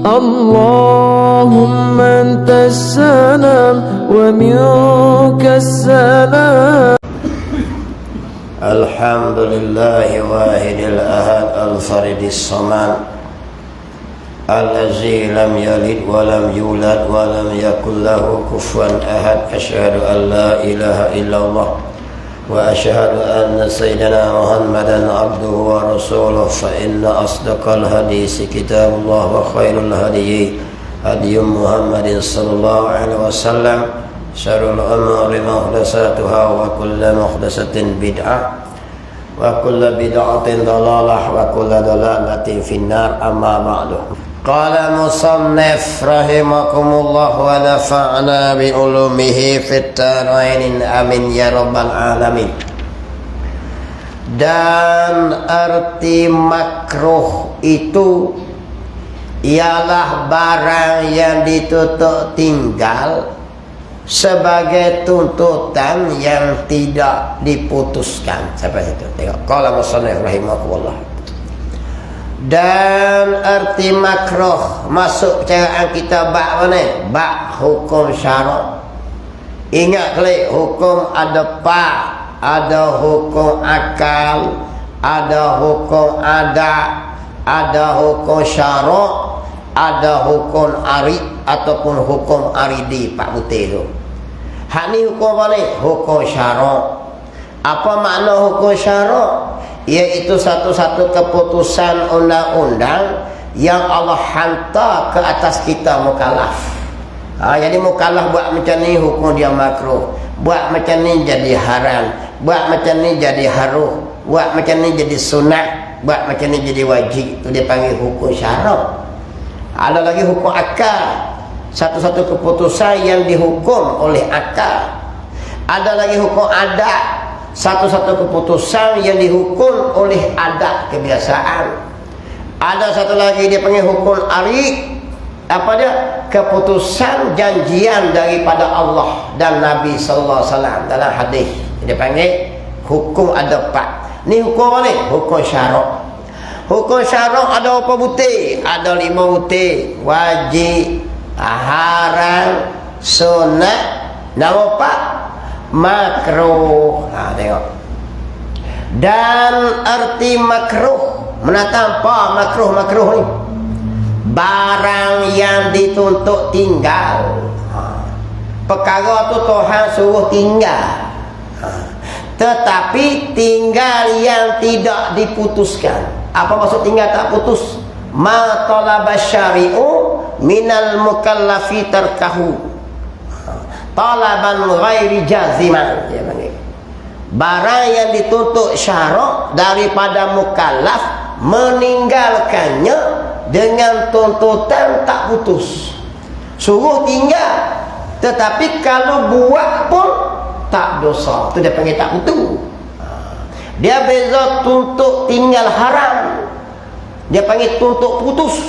اللهم أنت السلام ومنك السلام. الحمد لله واحد الأحد الفرد الصمد الذي لم يلد ولم يولد ولم يكن له كفوا أحد. أشهد أن لا إله إلا الله وأشهد أن سيدنا محمدا عبده ورسوله. فإن أصدق الحديث كتاب الله وخير الهدي هدي محمد صلى الله عليه وسلم. شر الأمور محدثاتها وكل محدثة بدعة وكل بدعة ضلالة وكل ضلالة في النار. أما بعد. قال مصنف رحمكم الله ونفعنا بعلومه في الدارين amin ya rabbal alamin. Dan arti makruh itu ialah barang yang ditutup tinggal sebagai tuntutan yang tidak diputuskan. Sampai itu tengok qala musannif rahimahullah. Dan arti makruh masuk percaraan kita bab mana? Bab hukum syarak. Ingat klik, hukum ada pak, ada hukum akal, ada hukum adat, ada hukum syarak, ada hukum arid ataupun hukum aridi. Pak putih tu. Hak ni hukum apa ni? Hukum syarak. Apa makna hukum syarak? Iaitu satu-satu keputusan undang-undang yang Allah hantar ke atas kita mukallaf. Jadi mukallaf buat macam ni hukum dia makruh, buat macam ni jadi haram, buat macam ni jadi haruh, buat macam ni jadi sunat, buat macam ni jadi wajib. Itu dia panggil hukum syarak. Ada lagi hukum akal, satu-satu keputusan yang dihukum oleh akal. Ada lagi hukum adat, satu-satu keputusan yang dihukum oleh adat kebiasaan. Ada satu lagi dia panggil hukum arid. Apa dia? Keputusan janjian daripada Allah dan Nabi sallallahu alaihi wasallam dalam hadis. Dia panggil hukum ada empat. Ni hukum apa ni? Hukum syarak. Hukum syarak ada apa butir? Ada 5 butir. Wajib, haram, sunat, dan apa? Makruh. Tengok. Dan arti makruh menatang apa makruh ni? Barang yang dituntut tinggal. Perkara tu Tuhan suruh tinggal, tetapi tinggal yang tidak diputuskan. Apa maksud tinggal tak putus? Ma talaba syari'u minal mukallafi tarkahu talaban ghairi jaziman. Barang yang dituntut syarak daripada mukallaf meninggalkannya dengan tuntutan tak putus. Suruh tinggal, tetapi kalau buat pun tak dosa. Itu dia panggil tak putus. Dia beza tuntut tinggal haram, dia panggil tuntut putus.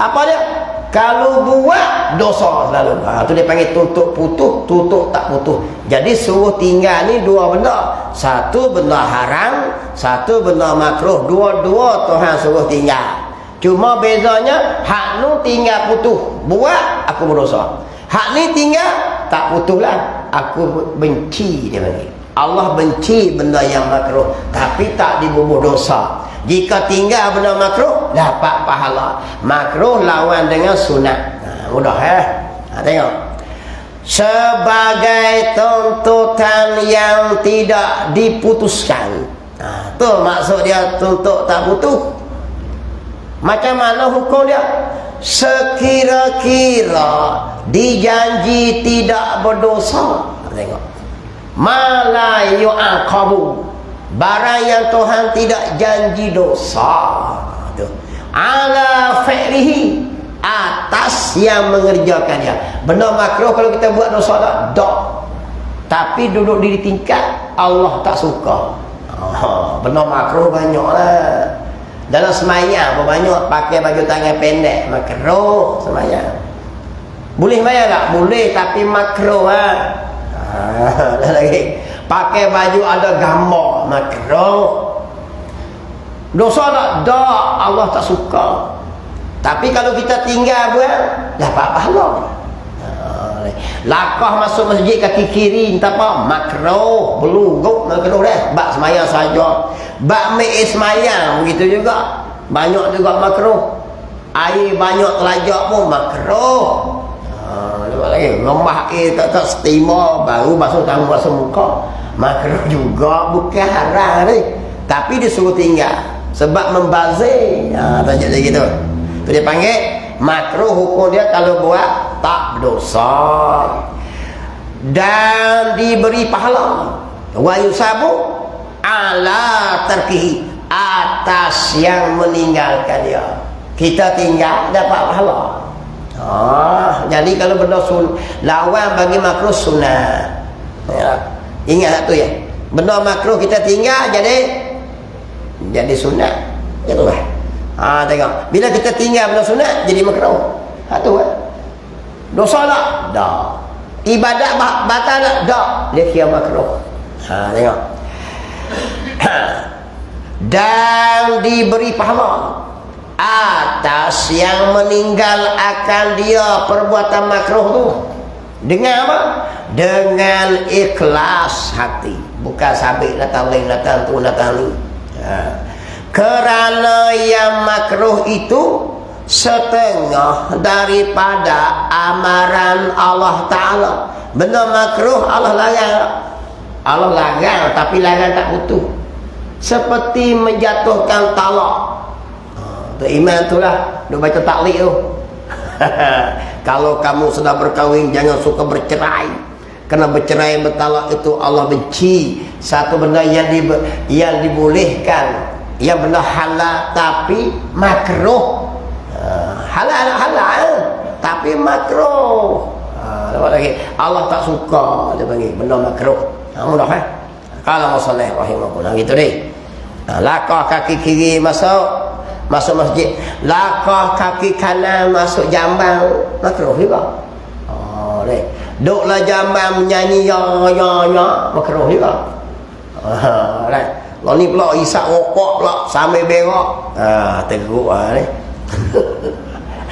Apa dia? Kalau buat dosa selalu. Itu dia panggil tuntut putus, tuntut tak putus. Jadi suruh tinggal ni dua benda. Satu benda haram, satu benda makruh. Dua-dua Tuhan suruh tinggal. Cuma bezanya hak nu tinggal putus, buat aku berdosa. Hak ni tinggal tak putus lah, aku benci. Dia panggil Allah benci benda yang makruh, tapi tak dibubuh dosa. Jika tinggal benda makruh, dapat pahala. Makruh lawan dengan sunat. Mudah tengok. Sebagai tuntutan yang tidak diputuskan. Tu maksud dia tuntut tak putus. Macam mana hukum dia? Sekira-kira dijanji tidak berdosa. Tengok. Ma la yu'aqabu. Barang yang Tuhan tidak janji dosa. Ala fi'lihi, atas yang mengerjakan dia. Benda makruh kalau kita buat dosa tak? Tapi duduk di tingkat Allah tak suka. Benda makruh banyaklah. Dalam semayang banyak pakai baju tangan pendek, makruh semayang. Boleh semayang tak? Boleh, tapi makruh dah lagi. Pakai baju ada gambar, makruh. Dosa tak? Allah tak suka. Tapi kalau kita tinggal buat, dapat pahala. Lakah masuk masjid kaki kiri tak apa, makruh, beluguk makruh dah. Bak semayang saja. Bak mai semayang begitu juga. Banyak juga makruh. Air banyak telajak pun makruh. Lepas lagi ngembah air kat steamer baru basuh tangan basuh muka. Makruh juga, bukan haram ni. Tapi disuruh tinggal sebab membazir. Tajuk dia gitu. Tu dia panggil makruh, hukum dia kalau buat tak berdosa dan diberi pahala. Wa yusabu ala tarkihi, atas yang meninggalkan dia. Kita tinggal dapat pahala. Jadi kalau benda lawan bagi makruh sunat. Ingat tu ya. Benda makruh kita tinggal jadi sunat. Itulah. Tengok. Bila kita tinggal benda sunat jadi makruh. Tu kan. Dosa tak? Tak. Ibadat batal tak? Tak. Dia kira makruh. Tengok. Dan diberi pahala atas yang meninggal akan dia perbuatan makruh tu. Dengan apa? Dengan ikhlas hati. Bukan sabit datang lain datang tu datang ni. Kerana yang makruh itu setengah daripada amaran Allah Ta'ala. Benda makruh Allah larang. Allah larang, tapi larang tak butuh. Seperti menjatuhkan talak. Tu iman tu lah. Dia baca taklid tu. Kalau kamu sudah berkahwin, jangan suka bercerai. Kerana bercerai bertalak itu Allah benci. Satu benda yang dibolehkan, yang benda halal tapi makruh. Halal tapi makruh. Allah tak suka, dia panggil benda makruh. Mudah kan? Kalau masalah rahimahullah gitu deh. Lakah kaki kiri masuk masjid, lakah kaki kanan masuk jambang, makruh juga. Duklah jambang menyanyi ya makruh juga. Lah ni pula isap rokok pula sambil berok. Teruk ni.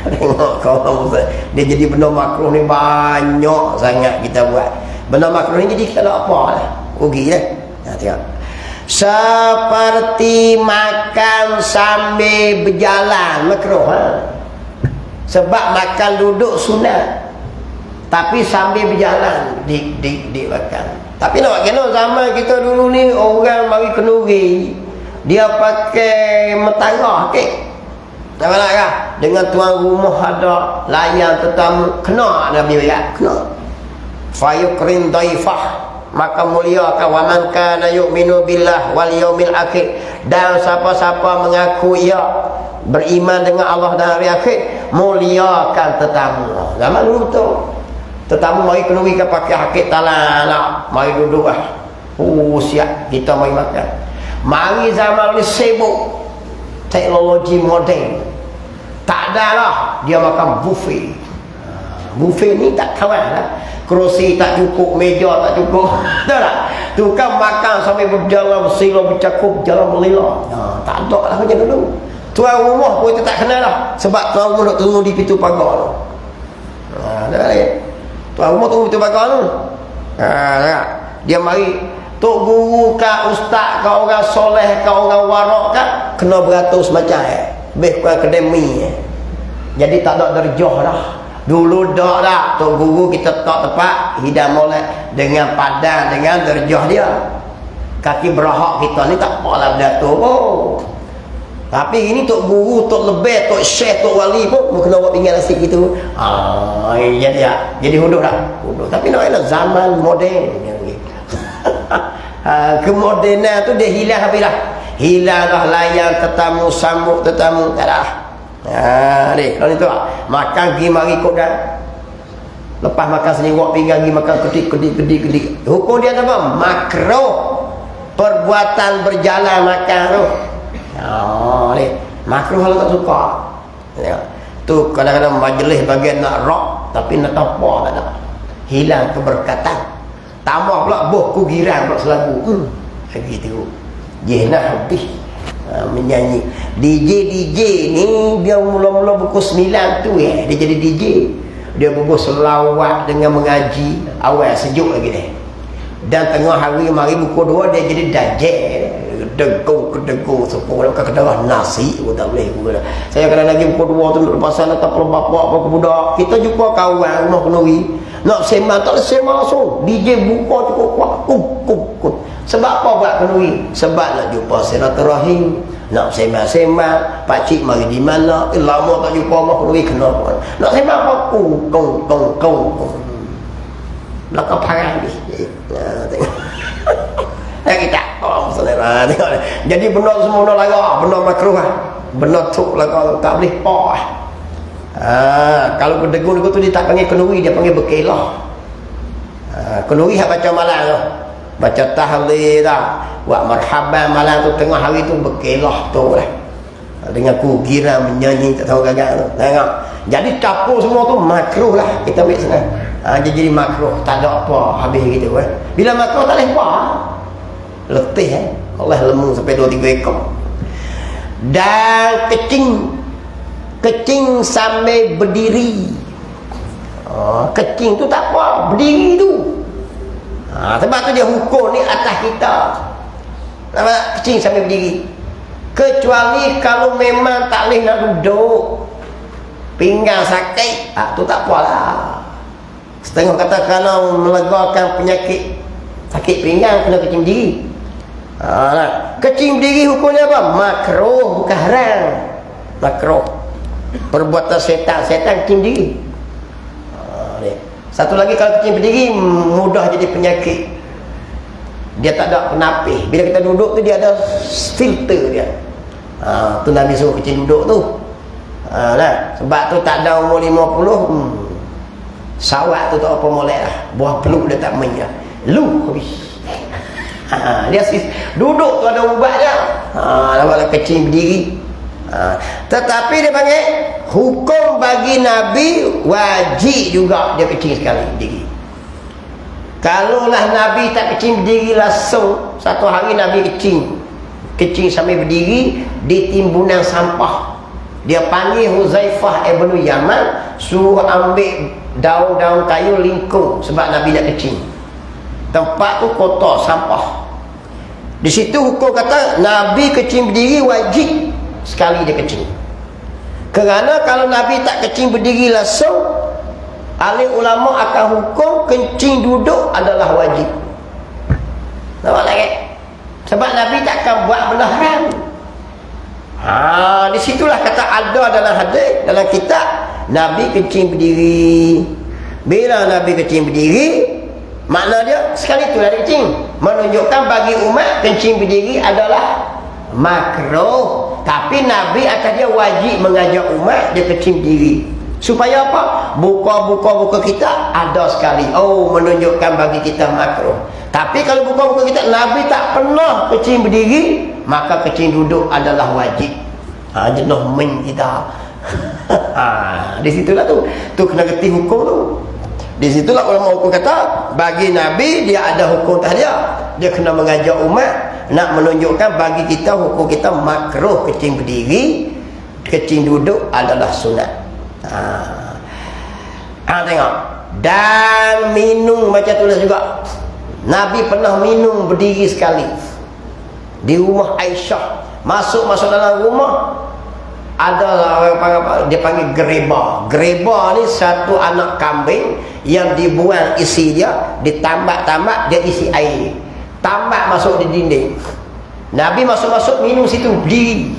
Tengok kau dia jadi benda makruh ni banyak sangat kita buat. Benda makruh ni jadi kita tak apa lah. Rugi lah. Tengok. Seperti makan sambil berjalan makruh. Sebab makan duduk sunat. Tapi sambil berjalan di makan. Tapi nak kena zaman kita dulu ni orang bagi kenuri. Dia pakai metara kek. Nampak tak kah? Dengan tuan rumah ada layan tetamu, kena Nabi bayar, kena. Fayukrin daifah, maka muliakan wa man kana yu'minu billah wal yaumil akhir, dan siapa-siapa mengaku ia beriman dengan Allah dan hari akhir, muliakan tetamu. Zaman dulu tu tetamu mari kenuri ke pakai hakik talan nak mari duduk lah. Siap kita mari makan. Mari zaman ni sibuk teknologi moden, tak ada lah dia makan buffet. Buffet ni tak kawan lah. Kerusi tak cukup, meja tak cukup. Tahu tak? Tu kan makan sampai berjalan bersila bercakup jalan melila. Tak ada lah macam dulu. Tuan rumah pun kita tak kenal lah. Sebab tuan rumah nak tunggu di pintu pagar tu. Ada lagi. Tuan rumah tunggu pintu pagar tu. Dia mari tok guru ke ustaz ke orang soleh ke orang warak ke kena beratus macam lebih kurang akademi. Jadi tak ada darjah dah. Dulu dak dah tok guru kita tak tepat hidang molek dengan padan dengan darjah dia. Kaki berhak kita ni tak apalah benda tu. Tapi ini tok guru, tok lebih, tok syekh, tok wali pun kena buat pinggan nasi gitu. Jadi hudud dah. Hudud. Tapi nak ada zaman moden. Kemodenan tu dia hilang habis lah. Hilang dah layan tetamu, sambut tetamu, tak dah. Ni kalau itu makan pergi mari kod dah. Lepas makan seliwak pinggan pergi makan kedik. Hukum dia apa? Makruh. Perbuatan berjalan makan tu. Ni makruh kalau tak suka. Tu kadang-kadang majlis bagian nak rock tapi nak apa tak ada. Hilang keberkatan. Tambah pula boh kugiran pula selagu. Lagi tu. Jenah habis menyanyi. DJ ni dia mula-mula pukul 9 tu dia jadi DJ. Dia bubuh selawat dengan mengaji. Awal sejuk lagi dia. Dan tengah hari mari pukul 2 dia jadi dajjal. Degung sepuluh ke kedarah nasi pun tak boleh pula. Saya kadang lagi pukul 2 tu lepasan atau bapak apa ke budak. Kita jumpa kawan rumah kenduri. Nak sembang tak sembang langsung. DJ buka cukup kuat. Kuk. Sebab apa buat kenduri? Sebab nak jumpa silaturahim. Nak sembang-sembang. Pakcik mari di mana? Lama tak jumpa rumah kenduri kenapa? Nak sembang apa? Kung. Belakang parang ni. Tengok. Kita selera tengok. Jadi benda semua benda laga, benda makruh lah. Benda tu laga tak boleh pak. Kalau berdegun tu dia tak panggil kenduri, dia panggil berkelah. Kenduri hak baca malam tu. Baca tahlil dah. Buat marhaban malam tu tengah hari tu berkelah tu lah. Dengan kugira menyanyi tak tahu gagal tu. Tengok. Jadi campur semua tu makruh lah. Kita ambil senang. Dia jadi makruh, tak ada apa habis gitu kan. Bila makruh tak boleh apa. Letih Allah lemu sampai 2-3 ekor. Dan kecing sambil berdiri. Kecing tu tak apa, berdiri tu. Sebab tu dia hukum ni atas kita. Nampak kecing sambil berdiri. Kecuali kalau memang tak boleh nak duduk, pinggang sakit, tu tak apalah. Setengah kata kalau melegakan penyakit sakit pinggang kena kecing berdiri. Kecing berdiri hukumnya apa? Makruh, bukan haram. Makruh. Perbuatan setan kecing berdiri. Satu lagi, kalau kecing berdiri mudah jadi penyakit. Dia tak ada penapis. Bila kita duduk tu dia ada filter dia. Tu Nabi suruh kecing duduk tu. Sebab tu tak ada umur 50 sawat tu tak apa molek lah. Buah peluk dia tak main lah. Lu habis. Dia duduk tu ada ubat dia. Nampak kecing berdiri. Tetapi dia panggil hukum bagi Nabi wajib juga dia kecing sekali berdiri. Kalaulah Nabi tak kecing berdiri langsung, satu hari Nabi kecing sambil berdiri di timbunan sampah. Dia panggil Huzaifah ibn Yaman, suruh ambil daun-daun kayu lingkung sebab Nabi nak kecing. Tempat tu kotor, sampah. Di situ hukum kata Nabi kecing berdiri wajib sekali dia kecing. Kerana kalau Nabi tak kecing berdiri langsung, ahli ulama akan hukum kencing duduk adalah wajib. Nampak lagi? Sebab Nabi takkan buat benda haram. Di situlah kata ada dalam hadis, dalam kitab, Nabi kencing berdiri. Bila Nabi kencing berdiri, makna dia sekali tu dari kencing, menunjukkan bagi umat kencing berdiri adalah makruh. Tapi Nabi atas dia wajib mengajak umat dia kencing berdiri. Supaya apa? Buka kita ada sekali. Menunjukkan bagi kita makruh. Tapi kalau buka kita Nabi tak pernah kencing berdiri, maka kencing duduk adalah wajib. Jenuh men kita. Di situlah tu kena kerti hukum tu. Di situlah ulama hukum kata bagi Nabi dia ada hukum tah dia kena mengajak umat nak menunjukkan bagi kita hukum kita makruh kencing berdiri, kencing duduk adalah sunat. Tengok. Dan minum macam tu juga. Nabi pernah minum berdiri sekali di rumah Aisyah. Masuk dalam rumah, ada dia panggil gereba. Gereba ni satu anak kambing yang dibuang isi dia, ditambak-tambak dia isi air, tambak masuk di dinding. Nabi masuk minum situ berdiri.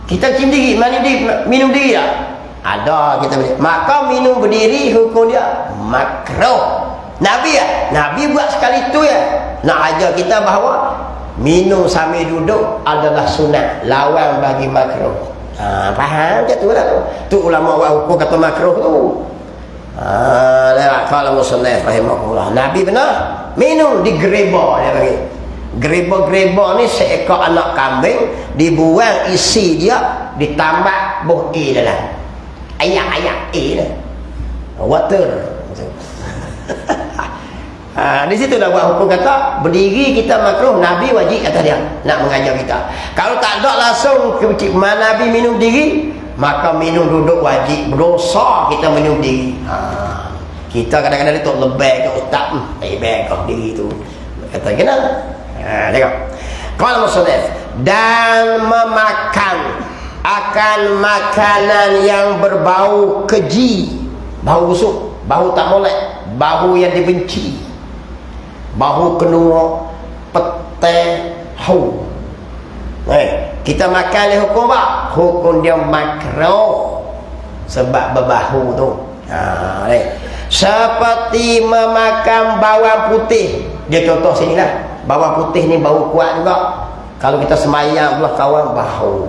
Kita cium diri, mana dia minum diri tak? Ada kita berdiri. Maka minum berdiri hukum dia makruh. Nabi buat sekali tu ya. Nak ajar kita bahawa minum sambil duduk adalah sunat, lawan bagi makruh. Faham je tu lah tu. Tu ulama buat hukum kata makruh tu. Kalau musannaf rahimahullah, Nabi benar minum di gereba, dia panggil. Gereba-gereba ni seekor anak kambing dibuang isi dia, ditambah buah air dalam. Ayak air dah. Water. Di situ dah buat hukum kata berdiri kita makruh, Nabi wajib kata dia nak mengajar kita. Kalau tak ada langsung Nabi minum diri, maka minum duduk wajib, berdosa kita minum diri. Kita kadang-kadang itu lebih ke otak, lebih ke diri tu. Kata kenal. Tengok. Kalau musnad dan memakan akan makanan yang berbau keji, bau busuk, bau tak molek, bau yang dibenci, bau kenua, pete, hau. Kita makan ni hukum apa? Hukum dia makruh sebab berbau tu. Seperti memakan bawang putih. Dia contoh sini lah. Bawang putih ni bau kuat juga. Kalau kita semayang belah kawan bau.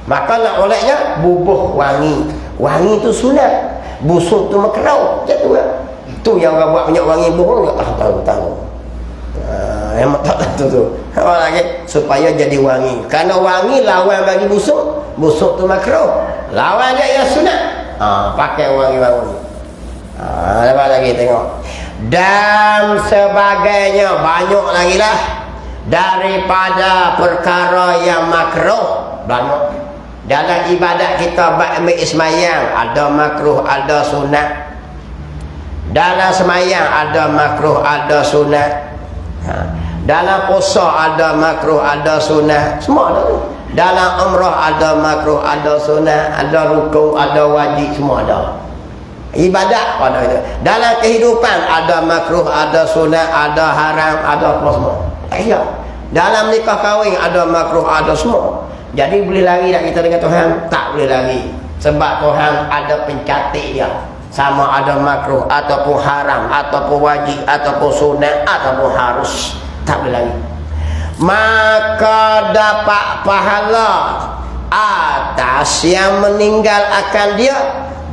Maka nak olehnya bubuh wangi. Wangi tu sunat. Busuk tu makruh. Macam tu lah. Itu yang orang buat banyak wangi bohong. Tahu. Yang tak tu. Apa lagi? Supaya jadi wangi. Kerana wangi lawan bagi busuk. Busuk tu makruh. Lawan dia yang sunat. Pakai wangi-wangi. Apa lagi tengok. Dan sebagainya, banyak lagi lah daripada perkara yang makruh. Banyak. Dalam ibadat kita ambil semayang, ada makruh, ada sunat. Dalam semayang ada makruh, ada sunat. Dalam puasa ada makruh, ada sunat. Semua ada. Dalam umrah ada makruh, ada sunat, ada rukun, ada wajib, semua ada. Ibadat pada itu. Dalam kehidupan ada makruh, ada sunat, ada haram, ada apa semua. Ya. Dalam nikah kahwin ada makruh, ada semua. Jadi boleh lari tak kita dengan Tuhan? Tak boleh lari. Sebab Tuhan ada pencatat dia. Sama ada makruh ataupun haram ataupun wajib ataupun sunat ataupun harus. Tak boleh lari. Maka dapat pahala atas yang meninggal akan dia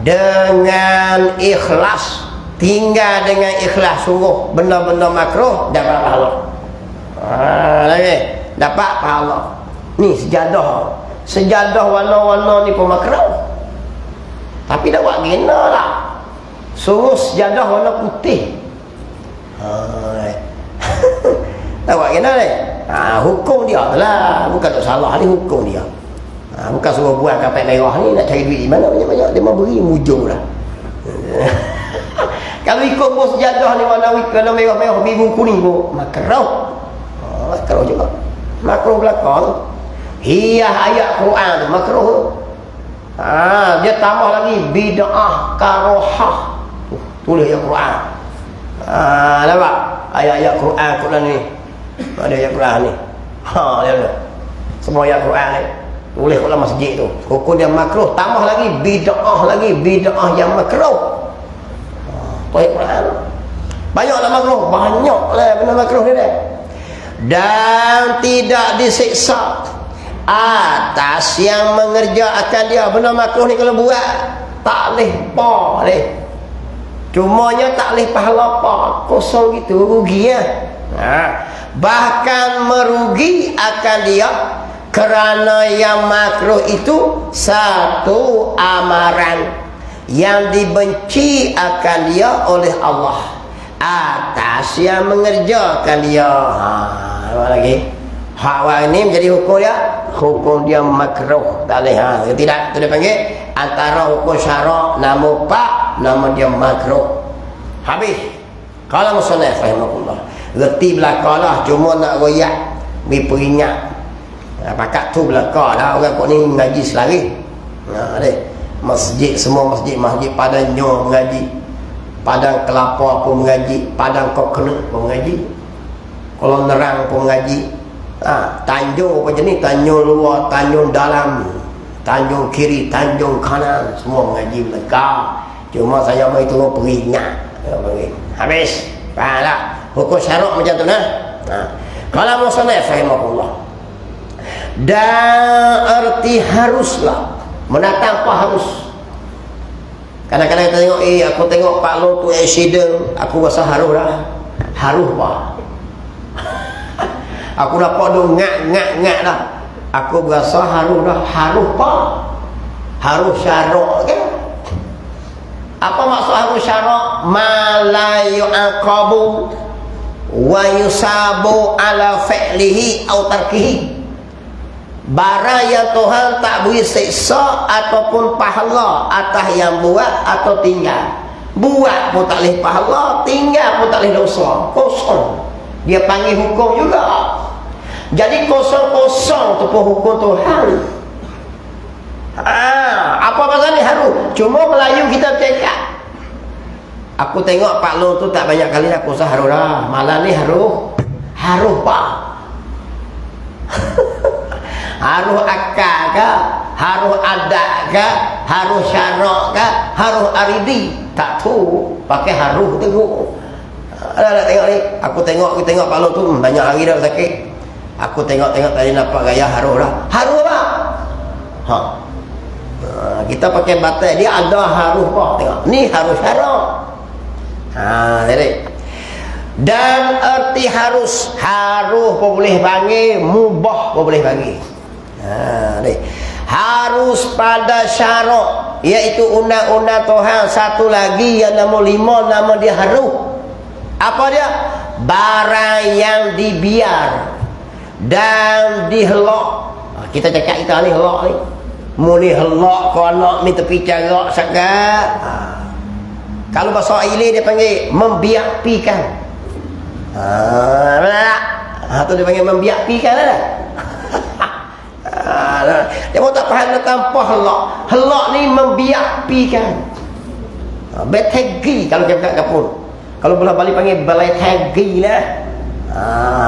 dengan ikhlas, tinggal dengan ikhlas sungguh benda-benda makruh, dapat pahala. Lagi dapat pahala. Ni sejadah warna-warna ni pun makruh, tapi dah buat gina lah. Sungguh sejadah warna putih. Dah buat gina ni. Hukum dia lah, bukan tak salah ni, hukum dia. Bukan suruh buat kapal merah ni nak cari duit di mana banyak-banyak dia mau beri mujur lah. Kalau ikut bos sejadah ni warna merah-merah biru kuning pun makruh. Makruh juga. Makruh belakang. Hiyah ayat Quran tu makruh tu. Dia tambah lagi bid'ah karohah. Tulis ayat Quran. Nampak? Ayat-ayat Quran ni. Ada ayat Quran ni. Dia. Semua ayat Quran ni. Boleh kat masjid tu. Hukum dia makruh. Tambah lagi bid'ah yang makruh. Ayat Quran. Banyaklah makruh. Banyaklah benda makruh ni dah. Dan tidak disiksa atas yang mengerjakan dia. Benda makruh ni kalau buat tak boleh apa ni. Cumanya tak boleh pahala apa. Kosong gitu, rugi ya. Bahkan merugi akan dia, kerana yang makruh itu satu amaran yang dibenci akan dia oleh Allah atas yang mengerjakan dia. Apa lagi? Hak ini menjadi hukum dia makruh. Tak boleh. Tidak, itu dia panggil antara hukum syarak nama pak, nama dia makruh. Habis. Kalau musannaf rahimahullah, reti belakang lah, cuma nak royak bi peringat. Pakat tu belakang lah orang kok ni mengaji selari. Masjid, semua masjid Padang Nyor mengaji, Padang Kelapa pun mengaji, Padang Koknek pun mengaji, Kolon Nerang pun mengaji. Tanjung apa jenis, Tanjung luar, Tanjung dalam, Tanjung kiri, Tanjung kanan, semua mengaji belakang. Cuma saya mau itu peringat. Habis. Faham tak? Hukum syarak macam tu nah. Kalau musannaf rahimahullah, dan arti haruslah, menatang apa harus. Kadang-kadang kita tengok, aku tengok Pak Long tu accident, aku rasa haruh dah. Haruh apa? Aku dapat tu ngak dah. Aku berasa haruh dah. Haruh apa? Haruh syarak kan? Apa maksud haruh syarak? Ma la yu'aqabu wa yusabu ala fi'lihi atau tarkihi. Barang yang Tuhan tak beri siksa ataupun pahala atas yang buat atau tinggal. Buat pun tak boleh pahala, tinggal pun tak boleh dosa. Kosong. Dia panggil hukum juga. Jadi kosong-kosong tu pun hukum Tuhan. Apa pasal ni haru? Cuma Melayu kita cakap. Aku tengok Pak Long tu tak banyak kali aku usah haru dah. Malam ni haru. Haru pak. Haruh akal ke, haruh adat ke, haruh syarak ke, haruh aridi. Tak tahu, pakai haruh tengok. Ada tengok ni. Aku tengok Pak Long tu banyak hari dah sakit. Aku tengok tadi nampak gaya haruh dah. Haruh apa? Kita pakai batai dia ada haruh apa? Tengok. Ni haruh syarak. Jadi. Dan erti harus pun boleh panggil, mubah pun boleh panggil. Harus pada syarak, iaitu undang-undang Tuhan. Satu lagi yang nombor 5, nama dia harus. Apa dia? Barang yang dibiar dan dihelak. Kita cakap kita ni helak ni. Muli helak konak ni tepi carak sangat. Kalau bahasa Ilih dia panggil membiakpikan. Benar tak? Tu dia panggil membiakpikan lah. Dia pun tak faham tanpa helak. Helak ni membiakpikan. Betegi kalau dia kat kapur. Kalau belah balik panggil balai tegi lah.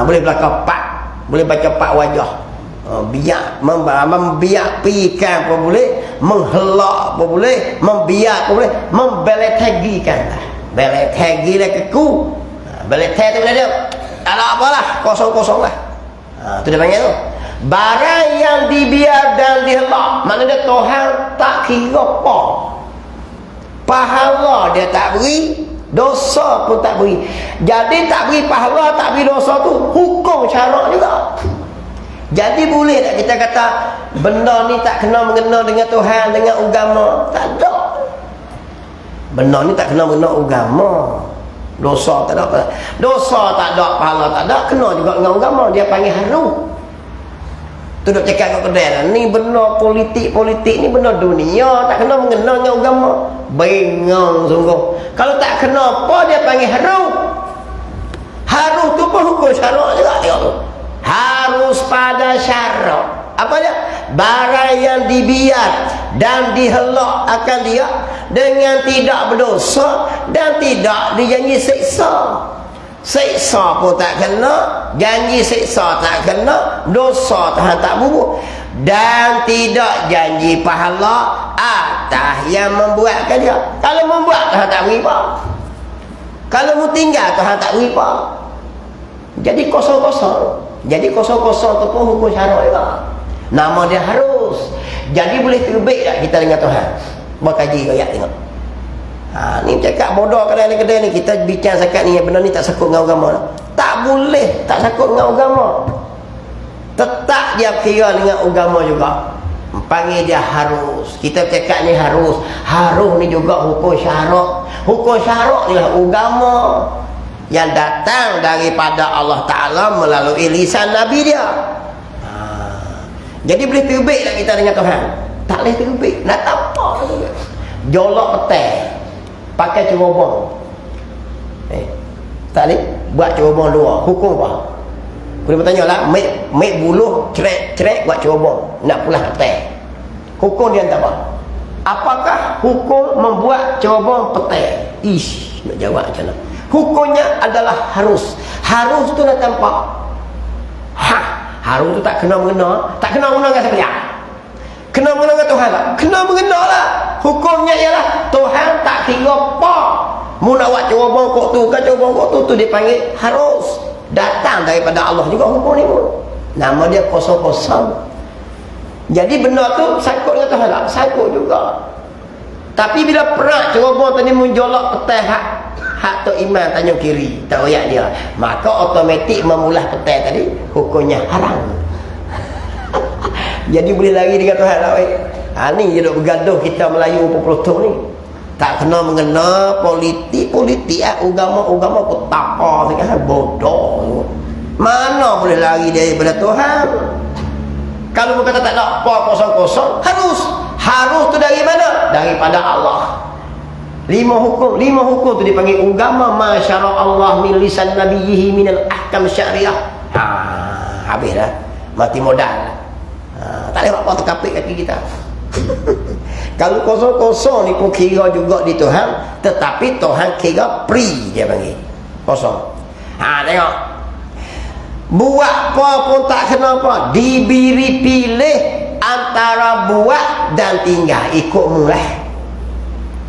Boleh belah kepak, boleh baca pak wajah. Biak membiakpikan pun boleh, menghelak pun boleh, membiak pun boleh, membeletegikan lah. Beletegi lah keku. Beleteg tu boleh dia. Tak ada apalah, kosong-kosong lah. Tu dia panggil tu. Barang yang dibiar dan dihelak, maknanya Tuhan tak kira apa. Pahala dia tak beri, dosa pun tak beri. Jadi tak beri pahala, tak beri dosa tu hukum syarak juga. Jadi boleh tak kita kata benda ni tak kena mengena dengan Tuhan, dengan agama? Tak ada. Benda ni tak kena mengena agama. Dosa tak ada. Dosa tak ada, pahala tak ada, kena juga dengan agama. Dia panggil haru. Tu duk cakap kat kedai ni benda politik ni benda dunia, tak kena mengena dengan agama. Bingung sungguh. Kalau tak kena apa dia panggil haru. Haru tu pun hukum syarak juga. Tengok tu. Harus pada syarak. Apa dia? Barang yang dibiar dan dihelak akan dia dengan tidak berdosa dan tidak dijanji siksa. Siksa pun tak kena, janji siksa tak kena, dosa Tuhan tak bubuh, dan tidak janji pahala atas yang membuatkan dia. Kalau membuat Tuhan tak beri apa. Kalau mu tinggal Tuhan tak beri apa. Jadi kosong-kosong. Jadi kosong-kosong tu pun hukum syarak juga. Nama dia harus. Jadi boleh terbit tak kita dengan Tuhan? Berkaji ayat tengok. Ni cakap bodoh kedai-kedai ni. Kita bincang sekat ni, benda ni tak sakut dengan agama. Tak boleh tak sakut dengan agama. Tetap dia kira dengan agama juga. Panggil dia harus. Kita cakap ni harus. Harus ni juga hukum syarak. Hukum syarak ni lah agama yang datang daripada Allah Ta'ala melalui lisan Nabi dia. Jadi boleh terbit tak kita dengan Tuhan? Tak boleh terbit. Nak apa? Jolok petai pakai cerobong. Tak boleh buat cerobong dua. Hukum apa? Boleh bertanya lah. Mek buluh cerek buat cerobong. Nak pulang petai. Hukum dia tak apa? Apakah hukum membuat cerobong petai? Ish, nak jawab macam mana? Hukumnya adalah harus. Harus tu nak tampak. Harus tu tak kena mengena. Tak kena mengena dengan siapa? Kena mengena dengan Tuhan tak? Kena mengena lah. Hukumnya ialah Tuhan tak kira apa. Mu nak buat cerobong kok tu kan cerobong kok tu dia panggil harus. Datang daripada Allah juga hukum ni pun. Nama dia kosong-kosong. Jadi benda tu sangkut dengan Tuhan tak? Sangkut juga. Tapi bila perak cerobong tadi menjolak petai hak Tok Iman Tanjung Kiri, tak royak dia, maka automatik memulah petai tadi hukumnya haram. Jadi boleh lari dengan Tuhan tak baik. Ni je duk bergaduh kita Melayu 40 tahun ni. Tak kena mengena politik agama pun tapa sangat bodoh. Mana boleh lari daripada Tuhan? Kalau berkata tak nak apa kosong-kosong, harus tu dari mana? Daripada Allah. Lima hukum tu dipanggil agama ma syara Allah min lisan nabiyhi min al-ahkam syariah. Habis dah. Mati modal. Tak ada apa terkapit kaki kita. Kalau kosong-kosong ni pun kira juga di Tuhan, tetapi Tuhan kira free, dia panggil kosong. Tengok, buat apa pun tak kena apa, diberi pilih antara buat dan tinggal, ikut mulai.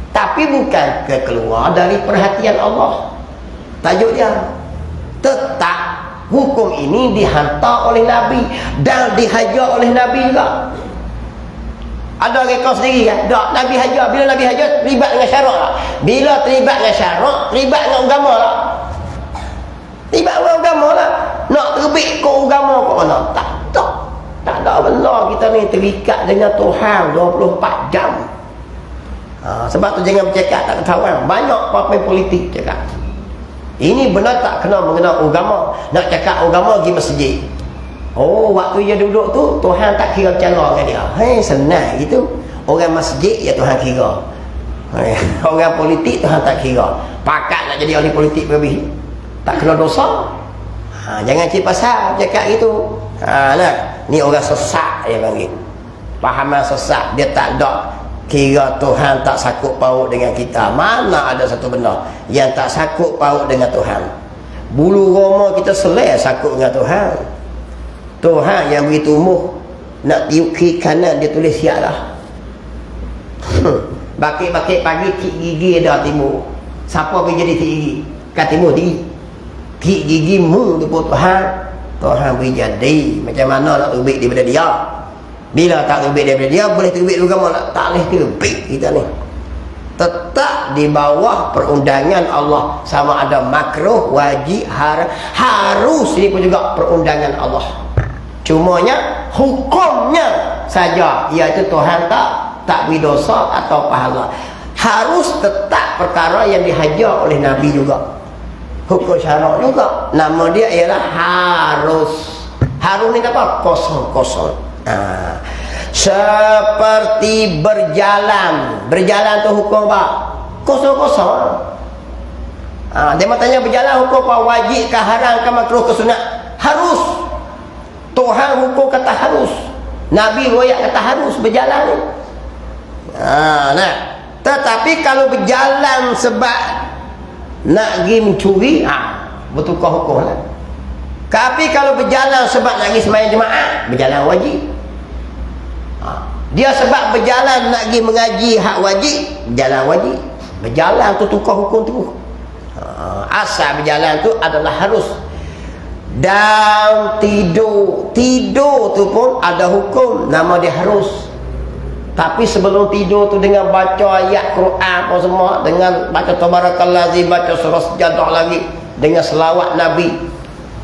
Tapi bukan keluar dari perhatian Allah. Tajuk dia tetap hukum ini dihantar oleh Nabi dan dihajar oleh Nabi juga. Ada rekod sendiri kan? Tak, Nabi hajar. Bila Nabi hajar, terlibat dengan syarak lah. Bila terlibat dengan syarak, terlibat dengan agama lah. Terlibat dengan agama lah. Nak terbit ke agama ke mana? Tak ada benda kita ni terikat dengan Tuhan 24 jam. Sebab tu jangan bercakap tak ketahuan. Banyak pemain politik cakap. Ini benar tak kena mengenal agama. Nak cakap agama pergi masjid. Oh, waktu dia duduk tu Tuhan tak kira cara dengan dia. Senang gitu. Orang masjid ya Tuhan kira. Orang politik Tuhan tak kira. Pakat nak jadi ahli politik lebih. Tak kena dosa. Jangan cik pasal cakap gitu. Nah, ni orang sesat dia panggil. Pahaman sesat. Dia tak ada kira Tuhan tak sakut paut dengan kita. Mana ada satu benda yang tak sakut paut dengan Tuhan. Bulu roma kita selai sakut dengan Tuhan. Tuhan yang beri tumbuh nak tiup kiri kanan dia tulis siap dah. Bakit-bakit pagi kik gigi dah timur. Siapa pergi jadi kik gigi? Kat timur tinggi. Kik gigi mu tu pun Tuhan beri jadi. Macam mana nak terbit daripada dia? Bila tak terbit daripada dia, boleh terbit juga mana? Tak boleh terbit kita ni. Tetap di bawah perundangan Allah. Sama ada makruh, wajib, harus. Ini pun juga perundangan Allah. Cumanya hukumnya saja, iaitu Tuhan tak beri dosa atau pahala. Harus tetap perkara yang dihajar oleh Nabi juga. Hukum syarak juga. Nama dia ialah harus. Harus ni apa? Kosong-kosong. Seperti berjalan. Berjalan tu hukum apa? Kosong-kosong. Dia tanya berjalan hukum apa? Wajib ke haram ke makruh ke sunat? Harus. Tuhan hukum kata harus. Nabi royak kata harus berjalan ni. Nah, tetapi kalau berjalan sebab nak pergi mencuri, bertukar hukum lah. Tapi kalau berjalan sebab nak pergi sembahyang jemaah, berjalan wajib. Dia sebab berjalan nak pergi mengaji hak wajib, berjalan wajib. Berjalan tu tukar hukum tu. Asal berjalan tu adalah harus. Dan tidur tu pun ada hukum, nama dia harus. Tapi sebelum tidur tu dengan baca ayat Quran apa semua, dengan baca tabarakalladzi, baca surah Sajadah lagi, dengan selawat Nabi,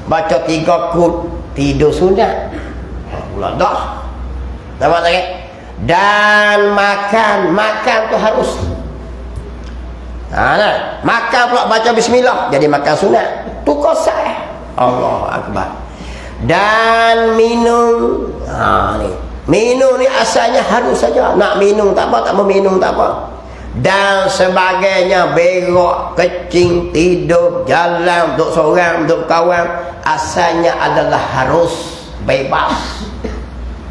baca 3 kul, tidur sunat. Pula dah. Nampak tak? Dan makan tu harus. Makan pula baca bismillah, jadi makan sunat. Tukar sah. Allah Akbar. Dan minum, ni minum ni asalnya harus saja. Nak minum tak apa, tak mau minum tak apa. Dan sebagainya, berak, kecing, tidur, jalan, duduk seorang, duduk kawan, asalnya adalah harus, bebas.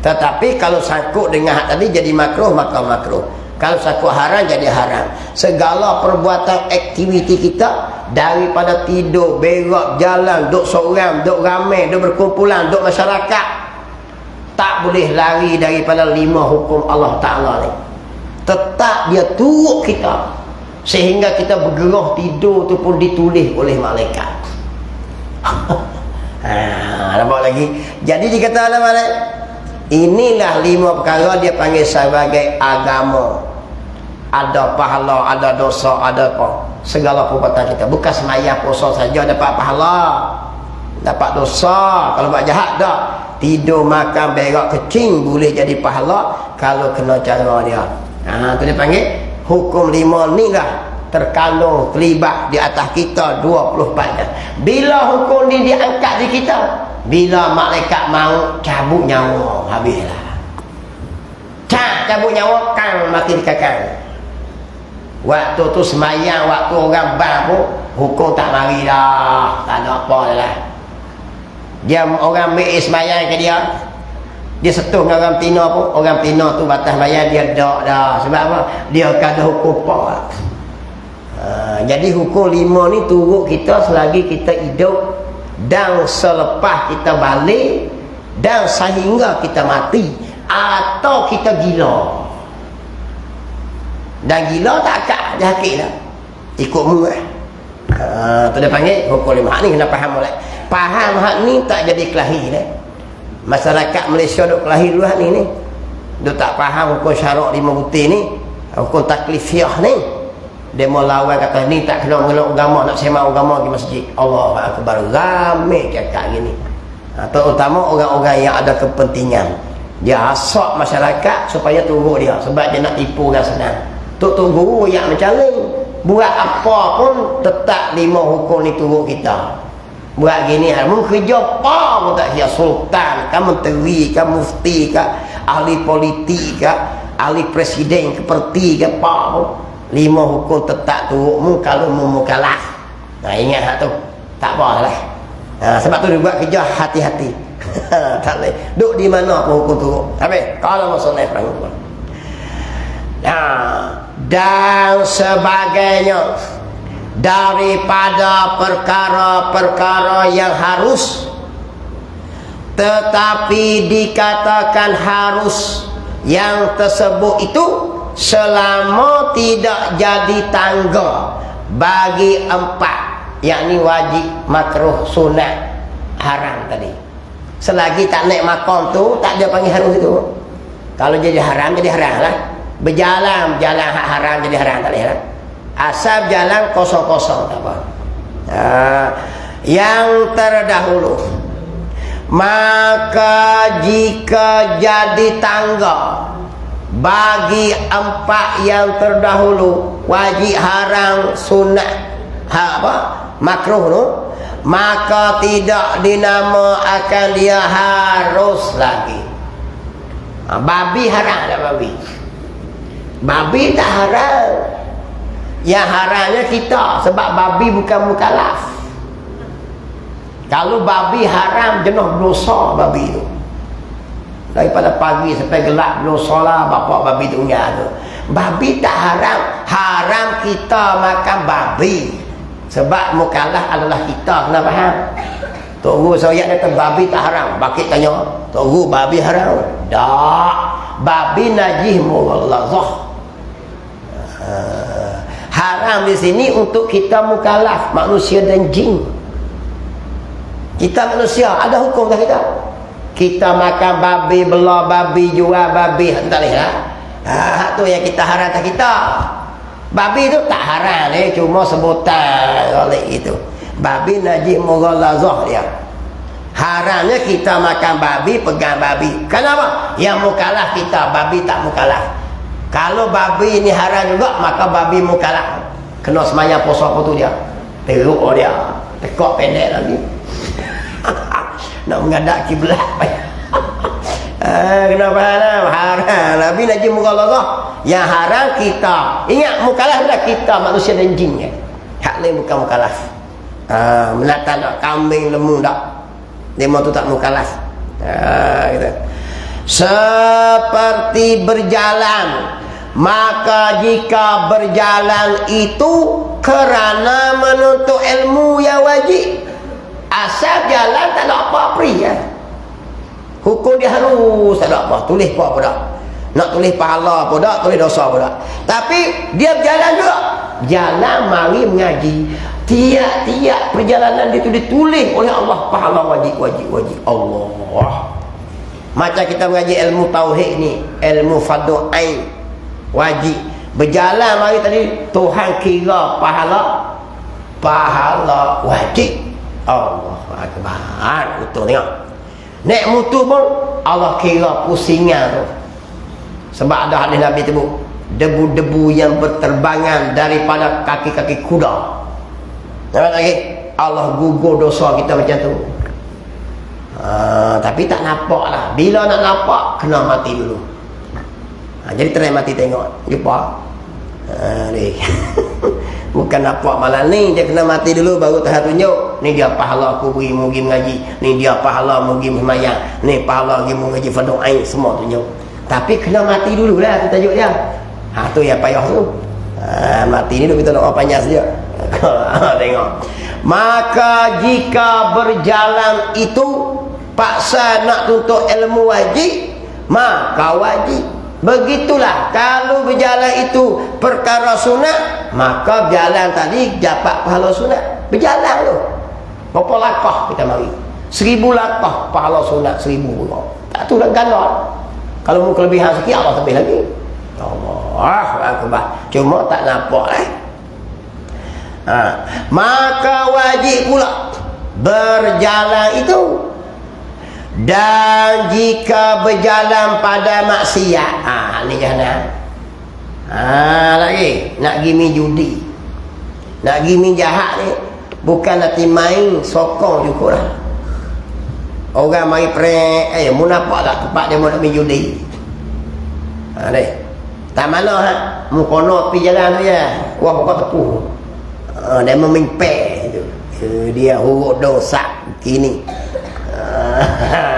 Tetapi kalau sangkut dengan hak tadi jadi makruh, maka makruh. Kalau sangkut haram jadi haram. Segala perbuatan aktiviti kita, daripada tidur, berak, jalan, duduk seorang, duduk ramai, duduk berkumpulan, duduk masyarakat, tak boleh lari daripada 5 hukum Allah Ta'ala ni. Tetap dia turut kita, sehingga kita bergerah tidur tu pun ditulis oleh malaikat. Nampak lagi? Jadi dikata oleh malaikat, inilah 5 perkara dia panggil sebagai agama. Ada pahala, ada dosa, ada apa, segala perbuatan kita. Bukan sembahyang puasa saja dapat pahala, dapat dosa. Kalau buat jahat dah. Tidur, makan, berak, kecing boleh jadi pahala kalau kena cara dia. Tu dia panggil hukum 5 ni lah terkandung terlibat di atas kita 24 jam. Bila hukum ni diangkat di kita, bila malaikat maut cabut nyawa, habislah. Cabut nyawa, kang mati dikekang. Waktu tu semayang, waktu orang bang pun hukum tak mari dah, tak ada apa dah. Dia orang ambil semayang ke dia setuh dengan orang Pino pun, orang Pino tu batas bayar dia dak dah. Sebab apa? Dia akan ada hukum apa. Jadi hukum 5 ni turut kita selagi kita hidup dan selepas kita balik dan sehingga kita mati atau kita gila. Dan gila tak akak jahakit dah. Ikut mu lah. Tu dia panggil hukum 5 ni kena faham boleh. Faham hak ni tak jadi kelahi dah. Masyarakat Malaysia duk kelahi dulu hak ni. Duk tak faham hukum syarak 5 butir ni, hukum taklifiah ni. Dia mau lawan kata ni tak kena mengelak agama, nak sembah agama di masjid. Allahu akbar, ramai cakap gini. Terutama orang-orang yang ada kepentingan. Dia asak masyarakat supaya turut dia sebab dia nak tipu orang senang. Tok guru yang mencari buat apa pun tetap 5 hukum ni turut kita. Buat gini, mu kerja apa pun tak kira, sultan kan, menteri kan, mufti kan, ahli politik kan, ahli presiden keperti ke apa pun, 5 hukum tetap turutmu kalau mu kalah. Ingat hak tu, tak apa lah. Sebab tu dia buat kerja hati-hati. Tak boleh duk di mana pun hukum turut. Habis kalau masalah perang dan sebagainya daripada perkara-perkara yang harus tetapi dikatakan harus yang tersebut itu selama tidak jadi tangga bagi 4, yakni wajib, makruh, sunat, haram tadi. Selagi tak naik makam tu tak ada panggil harus itu. Kalau jadi haram lah. Berjalan hak haram jadi haram tak boleh lah. Asal jalan kosong-kosong tak apa. Yang terdahulu, maka jika jadi tangga bagi 4 yang terdahulu, wajib, haram, sunat, makruh tu, maka tidak dinamakan dia harus lagi. Babi haram tak babi? Babi tak haram. Yang haramnya kita, sebab babi bukan mukallaf. Kalau babi haram, jenuh dosa babi tu. Daripada pagi sampai gelap dosa lah bapak babi tu tu. Babi tak haram. Haram kita makan babi. Sebab mukallaf adalah kita, kena faham. Tok Guru saya kata babi tak haram. Bakit tanya, Tok Guru babi haram? Tak. Babi najis mughallazah. Haram di sini untuk kita mukallaf, manusia dan jin. Kita manusia ada hukum tak kita? Kita makan babi, belah babi, jual babi, tak boleh lah. Tu yang kita haram tak kita. Babi tu tak haram cuma sebutan oleh itu. Babi najis mughallazah dia. Haramnya kita makan babi, pegang babi. Kenapa? Yang mukallaf kita, babi tak mukallaf. Kalau babi ini haram juga, maka babi mukallaf. Kena semayang puasa apa tu dia? Teruk dia. Tekok pendek lagi. Nak mengadap kiblat. Kenapa haram? Haram. Nabi najis mughallazah. Yang haram kita. Ingat mukallaf adalah kita, manusia dan jin. Hak lain bukan mukallaf. Menata nak kambing, lembu tak. Dia tu tak mukallaf. Gitu. Seperti berjalan, maka jika berjalan itu kerana menuntut ilmu yang wajib, asal jalan tak ada apa-apa ya. Hukum dia harus tak ada apa, tulis apa tak, nak tulis pahala apa tak, tulis dosa apa tak. Tapi dia berjalan juga, jalan mari mengaji. Tiap-tiap perjalanan itu ditulis oleh Allah pahala wajib Allah. Macam kita mengaji ilmu tauhid ni, ilmu fardhu ain, wajib. Berjalan mari tadi Tuhan kira pahala wajib. Allah akbar. Betul tengok. Naik motor pun Allah kira pusingan tu. Sebab ada hadis Nabi tu, debu-debu yang berterbangan daripada kaki-kaki kuda. Nampak lagi? Allah gugur dosa kita macam tu. Tapi tak nampak lah. Bila nak nampak, kena mati dulu. Jadi try mati tengok. Jumpa. Ni. Bukan nampak malam ni, dia kena mati dulu baru Tuhan tunjuk. Ni dia pahala aku pergi mengaji, ni dia pahala pergi sembahyang, ni pahala pergi mengaji fardu ain, semua tunjuk. Tapi kena mati dulu lah tu tajuk dia. Tu yang payah tu. Mati ni kita nak orang panjang saja. Tengok. Maka jika berjalan itu paksa nak tuntut ilmu wajib, maka wajib. Begitulah kalau berjalan itu perkara sunat, maka berjalan tadi dapat pahala sunat. Berjalan tu berapa langkah kita mari, 1000 langkah pahala sunat 1000 pula. Tak tu dah ganda. Kalau mu kelebihan sikit Allah tambah lagi. Allah akbar. Cuma tak nampak lah. Maka wajib pula berjalan itu. Dan jika berjalan pada maksiat, ni jangan. Lagi nak gimi judi, nak gimi jahat ni bukan nak main sokong juga lah. Orang mari prank, mu nampak tak tempat dia mau nak main judi? Ni tak mana mu kono pergi jalan tu je, wah buka tepu. Dia memimpin tu. Dia huruf dosa kini.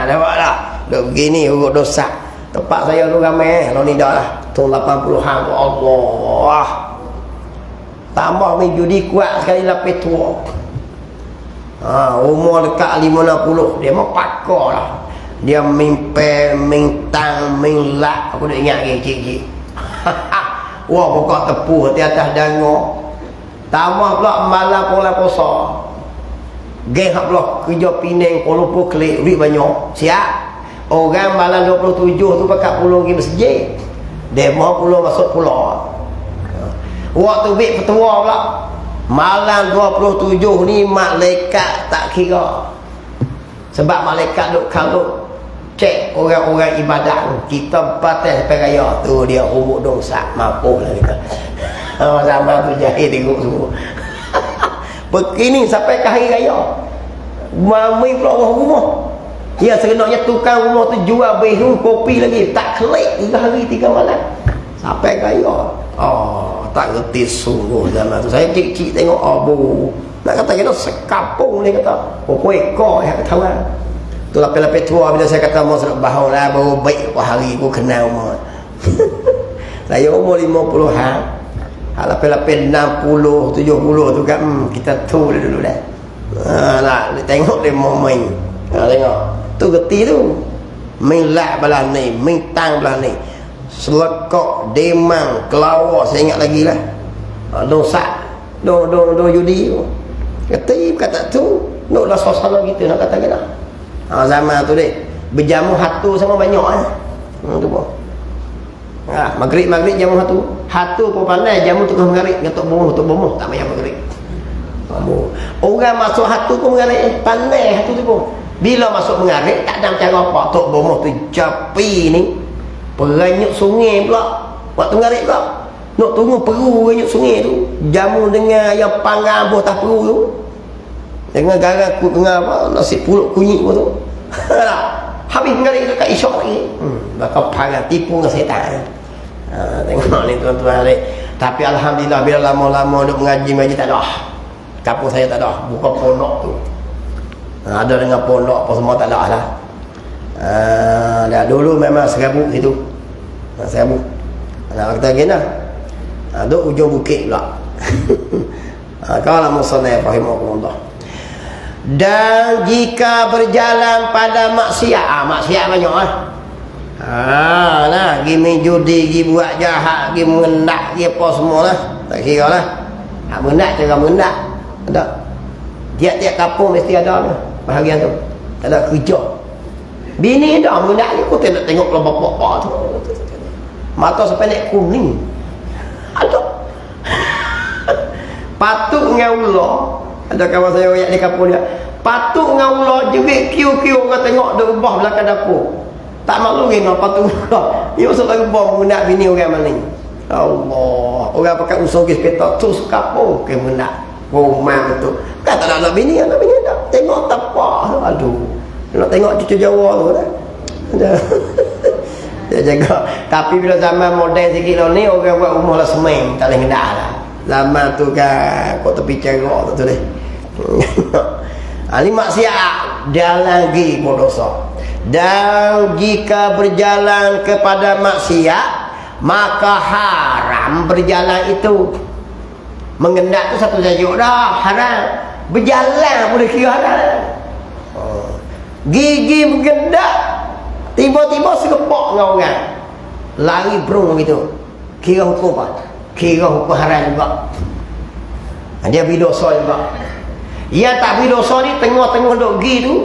Nampak tak? Duk begini huruf dosa. Tempat saya tu ramai kalau ni dah lah. Tahun 80-an tu Allah. Tambah main judi kuat sekali lapis tua. Umur dekat 50. Dia mau pakar lah. Dia mimpi, mintang, minlak. Aku dah ingat lagi cik-cik. Wah buka tepu di atas dango. Tambah pula malam pola puasa. Geng hak blok kerja Penang Kuala Lumpur Kelik duit banyak. Siap. Orang malam 27 tu pakat pulau pergi masjid. Demo pulau masuk pulau. Waktu bik petua pula. Malam 27 ni malaikat tak kira. Sebab malaikat duk kalau cek orang-orang ibadat kita batas sampai raya tu dia umur dosa mampu lah kita. Zaman tu jahil tengok semua. Begini sampai ke hari raya. Mami pula orang rumah. Ya sebenarnya tukang rumah tu jual behung kopi lagi. Tak kelik 3 hari 3 malam. Sampai ke raya. Tak reti sungguh zaman tu. Saya cik-cik tengok abu. Nak kata kita sekampung ni kata. Ekor yang kata orang. Tu lapis-lapis tua bila saya kata mau sedap bahau lah. Baru baik hari aku kenal umur. Saya umur 50-an. Lapis-lapis 60, 70 tu kan kita tu dulu dah. Nak tengok dia mau main. Tengok. Tu geti tu. Main lak belah ni, main tang belah ni. Selekok, demang, kelawar saya ingat lagi lah. Dosa. Do judi tu. Geti kata tu. Naklah suasana kita nak kata kita. Zaman tu deh. Berjamu hatu sama banyak tu pun. Maghrib jamu hatu pun pandai jamu tengah mengarik ngatuk bomoh tak payah maghrib. Orang masuk hatu pun mengarik pandai hatu tu pun. Bila masuk mengarik tak ada cara apa tok bomoh tu japi ni peranyuk sungai pula waktu mengarik pula nak tunggu peru peranyuk sungai tu jamu dengan yang panggang buah tak peru tu dengan garang dengan apa nasi pulut kunyit tu habis mengarik dekat isyak lagi bakal parah tipu dengan setan. Tengok ni tuan-tuan ni. Tapi alhamdulillah bila lama-lama duk mengaji tak ada. Kampung saya tak ada. Bukan pondok tu. Ada dengan pondok apa semua tak ada lah. Dah dulu memang serabut situ. Serabut. Nak kata gini lah. Duk ujung bukit pula. Kalau musannaf rahimahullah. Dan jika berjalan pada maksiat, maksiat banyak nah, pergi main judi, pergi buat jahat, pergi mengendak, pergi apa semua lah. Tak kira lah. Mengendak, cara mengendak. Ada. Tiap-tiap kampung mesti ada bahagian tu. Tak ada kerja. Bini dah mengendak ni, aku tak nak tengok kalau bapak-bapak tu. Mata sependek kuning. Ada. Patuk dengan ular. Ada kawan saya yang di kampung dia. Patuk dengan ular jerit kiu-kiu orang tengok dia ubah belakang dapur. Tak maklum ke apa tu. Dia masuk lagi bom budak bini orang maling. Allah, orang pakai usul ke sepeta tu suka pun ke menak rumah betul. Kata nak bini tak. Tengok tapak. Aduh. Nak tengok cucu Jawa tu dah. Dia jaga. Tapi bila zaman moden sikit ni orang buat rumah lah semen, tak boleh ngendak lah. Zaman tu kan kau tepi cerok tu deh. Ini maksiat dia lagi pun dosa. Dan jika berjalan kepada maksiat, maka haram berjalan itu. Mengendak tu satu tajuk dah, haram. Berjalan boleh kira haram. Gigi mengendak, tiba-tiba segepak dengan orang, lari berung gitu, kira hukum apa? Kira hukum haram juga. Dia berdosa juga. Yang tak berdosa ni tengah-tengah duk gi tu,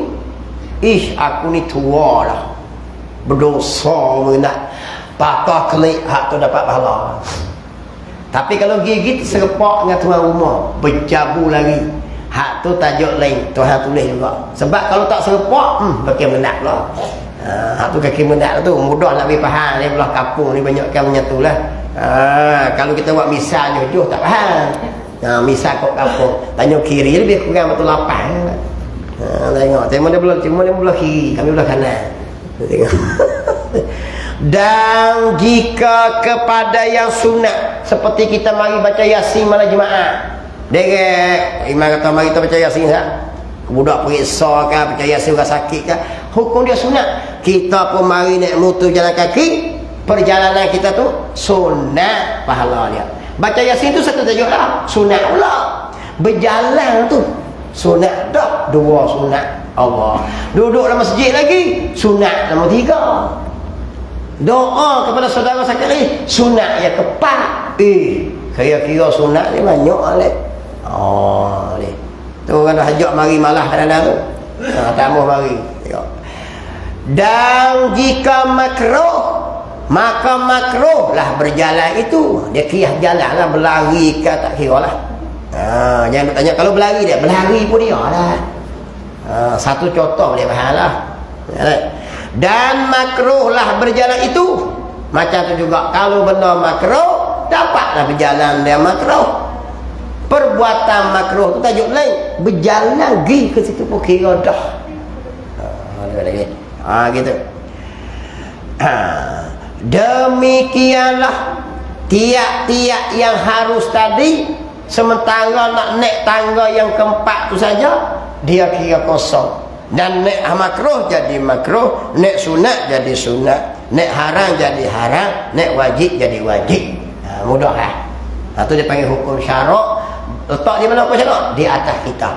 ish aku ni tua dah, berdosa mengendak, patah kelik hak tu dapat pahala. Tapi kalau gigit serepak dengan tuan rumah, bercabu lagi, hak tu tajuk lain, Tuhan tulis juga. Sebab kalau tak serepak, kaki menak lah. Hak tu kaki menak tu mudah nak lebih faham. Dia belah kampung ni banyak kan menyatu lah. Kalau kita buat misal jauh tak faham. Misal kau kampung, tanya kiri lebih kurang betul lapang. Tengok dia belah kiri, kami belah kanan. Tengok. Dan jika kepada yang sunat, seperti kita mari baca Yasin malam Jumaat, derek imam kata mari kita baca Yasin tak? Budak periksa kan, baca Yasin orang sakit kan, hukum dia sunat. Kita pun mari naik motor jalan kaki, perjalanan kita tu sunat pahala dia. Baca Yasin tu satu tajuk dah, sunat pula. Berjalan tu sunat dah, dua sunat Allah. Duduk dalam masjid lagi sunat nombor 3. Doa kepada saudara sakit lagi sunat yang keempat. Kira-kira sunat ni banyak leh. Ni tu kan dah hajak mari malah kadang-kadang tu. Tamu mari tengok. Dan jika makruh, maka makruh lah berjalan itu. Dia kira jalan lah, berlari ke tak kira lah. Jangan tanya kalau berlari dia, berlari pun dia lah. Satu contoh boleh faham lah. Dan makruhlah berjalan itu. Macam tu juga kalau benda makruh, dapatlah berjalan dia makruh. Perbuatan makruh tu tajuk lain, berjalan pergi ke situ pun kira dah. Gitu. Demikianlah tiap-tiap yang harus tadi. Sementara nak naik tangga yang keempat tu saja, dia kira kosong. Dan nek makruh jadi makruh, nek sunat jadi sunat, nek haram jadi haram, nek wajib jadi wajib. Mudah lah. Itu dia panggil hukum syarak. Letak di mana hukum syarak? Di atas kita.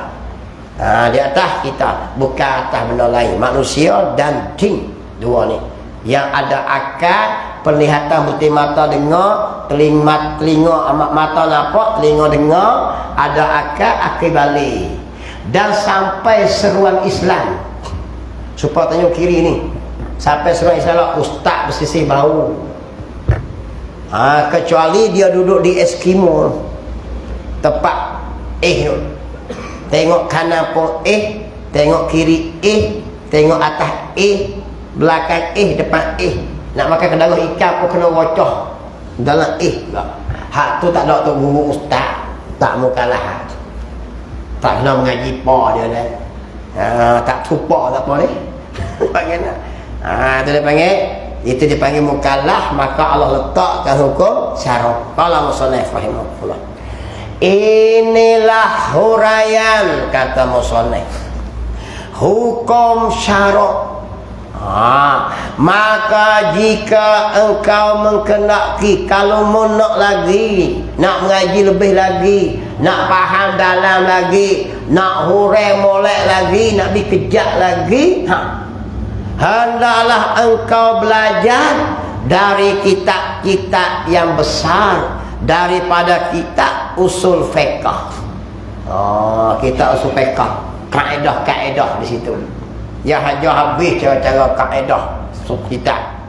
Di atas kita, bukan atas benda lain. Manusia dan jin, dua ni. Yang ada akal, penglihatan butir mata dengar, telinga mata nampak, telinga dengar, ada akal balik. Dan sampai seruan Islam, supaya tanya kiri ni, sampai seruan Islam ustaz bersisih bau. Kecuali dia duduk di Eskimo tempat tu, tengok kanan pun tengok kiri tengok atas belakang depan nak makan kedai ikan pun kena rocoh dalam hak tu tak ada tu guru ustaz, tak mukalah. Tak kena mengaji pa dia ni. Tak tupak tak apa ni. Panggil nak. Itu dia panggil, itu dipanggil mukallaf, maka Allah letakkan hukum syarak. Qala musannif rahimahullah. Inilah huraian kata musannif. Hukum syarak. Maka jika engkau menghendaki, kalau mau nak lagi, nak mengaji lebih lagi, nak faham dalam lagi, nak hurai molek lagi, nak dikejak lagi, hendaklah engkau belajar dari kitab-kitab yang besar, daripada kitab usul fiqh. Kitab usul fiqh, kaedah-kaedah di situ. Ya haja habis cara-cara kaedah kitab.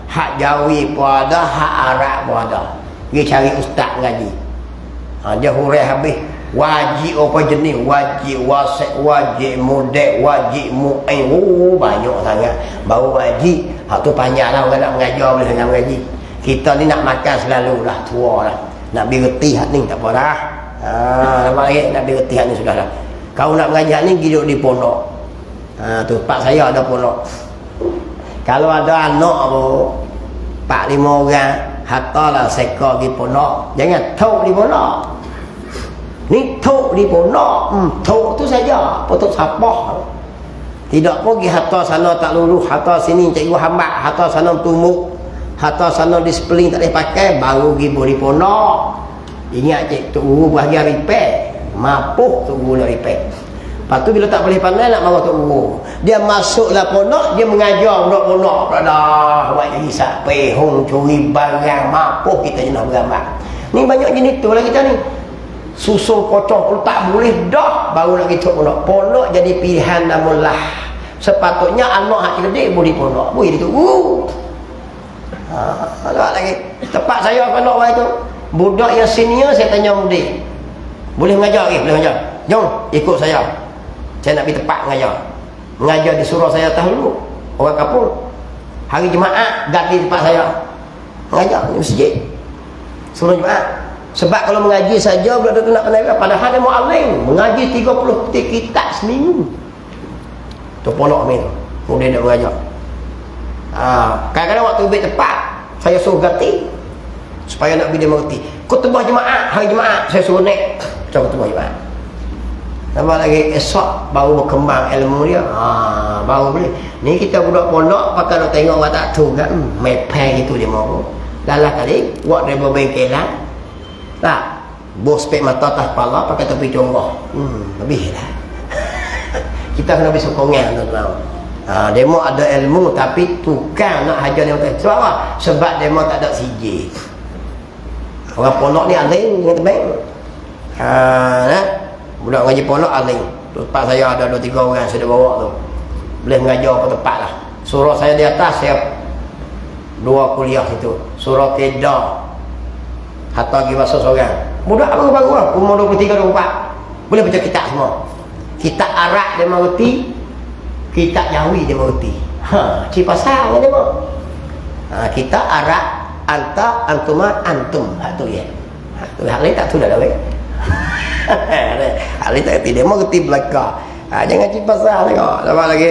Hak Jawi pun ada, hak Arab pun ada. Dia cari ustaz ngaji. Dia hurai habis. Wajib apa jenis? Wajib wasik, wajib mudek, wajib mu'in. Banyak sangat. Baru wajib. Hak tu panjang lah orang nak mengajar boleh nak mengaji. Kita ni nak makan selalu dah, tua dah. Nak beri reti hak ni tak apa dah. Lama lagi nak beri reti hak ni sudah dah. Kau nak mengaji hak ni duduk di pondok. Tu pak saya ada pondok. Kalau ada anak apa 4-5 orang, hatalah seka pergi pondok. Jangan tok di pondok. Ni tok di pondok. Tok tu saja, potong sapah. Tidak pergi hatta sana tak luluh, hatta sini cikgu hambat, hatta sana tumbuk, hatta sana disiplin tak boleh pakai, baru pergi di pondok. Ingat cik tu guru bahagian repair, mapuh tu guru nak repair. Lepas tu bila tak boleh pandai nak marah tu guru, dia masuklah pondok, dia mengajar budak pondok dah buat jadi sapai hong curi barang, mapuh kita je nak bergambar. Ni banyak jenis tu lah kita ni. Susun kocok tak boleh dah, baru nak kita pondok jadi pilihan namunlah. Sepatutnya anak hak cerdik boleh pondok, boleh itu. Ada lagi tempat saya pondok waktu itu, budak yang senior saya tanya murid, boleh mengajar ke? Boleh mengajar. Jom ikut saya nak pergi tempat mengajar di surau saya atas dulu, orang kampung. Hari Jumaat ganti tempat saya mengajar di masjid surau Jumaat. Sebab kalau mengaji saja budak tu nak pandai, padahal dia muallim mengaji 30 kitab seminggu. Tu pondok ni kemudian dia mengajar. Kadang-kadang waktu ambil tempat saya suruh ganti supaya nak dia mengerti. Khutbah Jumaat, hari Jumaat saya suruh naik macam khutbah Jumaat. Tambah lagi esok baru berkembang ilmu dia. Baru boleh. Ni kita budak pondok pakai nak tengok orang tak tu kan, mepeng gitu dia mau. Lalah tadi buat dia berbengkelan. Tak, bos spek mata atas kepala pakai topi congoh. Lebih lah. Kita kena beri sokongan tuan-tuan. Demo ada ilmu tapi tukang nak hajar dia. Sebab apa? Sebab demo tak ada CJ. Orang pondok ni aling dengan teman. Budak ngaji pondok aling. Tempat saya ada 2-3 orang saya bawa tu. Boleh mengajar ke tempat lah. Surau saya di atas, saya 2 kuliah situ. Surau Kedah. Hatta pergi masuk seorang. Budak baru-baru lah. Umur 23-24. Boleh baca kitab semua. Kitab Arab dia mengerti, kitab Jawi dia mengerti. Cik pasal dia mau. Kitab Arab anta, antuma, antum. Hak tu ya. Hak lain tak tu dah weh. Hak lain tak dia mengerti belaka. Jangan cik pasal tengok. Lepas lagi.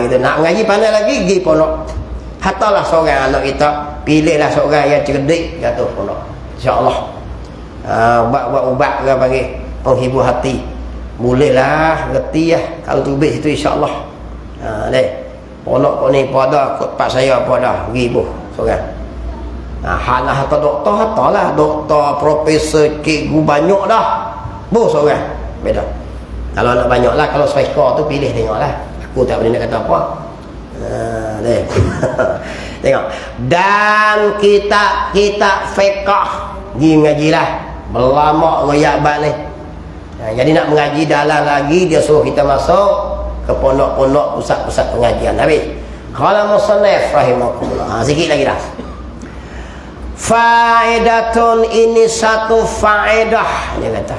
Kita nak mengaji pandai lagi pergi pondok. Hatalah seorang anak kita, pilihlah seorang yang cerdik jatuh pondok. Insya-Allah. Ubat-ubat orang panggil penghibur hati. Bolehlah reti lah kalau tubik situ insya-Allah. Pondok ni pada tempat saya pada pergi ibu seorang. Halah atau doktor hatalah doktor, profesor, cikgu banyak dah. Bu seorang. Beda. Kalau nak banyaklah, kalau striker tu pilih tengoklah. Aku tak boleh nak kata apa. Tengok. Dan kita fiqh pergi mengajilah. Berlama royak ni. Jadi nak mengaji dalam lagi dia suruh kita masuk ke pondok-pondok pusat-pusat pengajian. Habis. Qala musannif rahimahullah. Sikit lagi dah. Faedatun, ini satu faedah dia kata.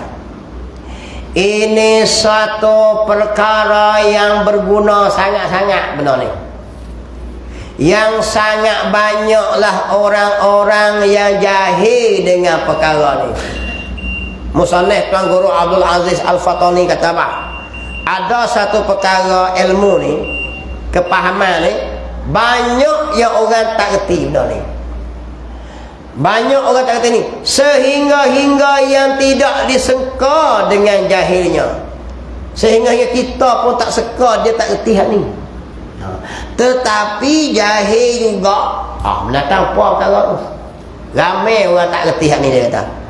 Ini satu perkara yang berguna sangat-sangat benar ni. Yang sangat banyaklah orang-orang yang jahil dengan perkara ni. Musannif Tuan Guru Abdul Aziz Al-Fatani kata apa? Ada satu perkara ilmu ni, kepahaman ni, banyak yang orang tak reti benda ni. Banyak orang tak reti ni, sehingga yang tidak disangka dengan jahilnya. Sehingga kita pun tak seka dia tak reti hak ni. Tetapi jahil juga. Mendatang apa perkara tu? Ramai orang tak reti hak ni dia kata.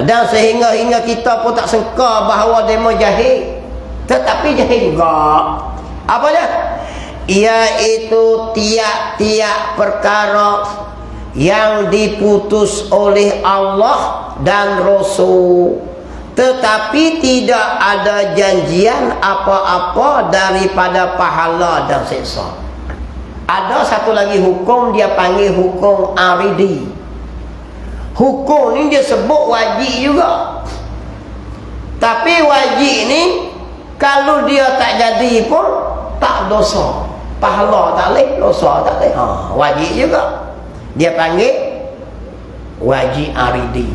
Dan sehingga kita pun tak sangka bahawa dia mau jahil, tetapi jahil juga. Apa dia? Iaitu tiap-tiap perkara yang diputus oleh Allah dan Rasul, tetapi tidak ada janjian apa-apa daripada pahala dan siksa. Ada satu lagi hukum dia panggil hukum aridi. Hukum ni dia sebut wajib juga. Tapi wajib ni kalau dia tak jadi pun tak dosa. Pahala tak leh, dosa tak leh. Wajib juga. Dia panggil wajib aridi.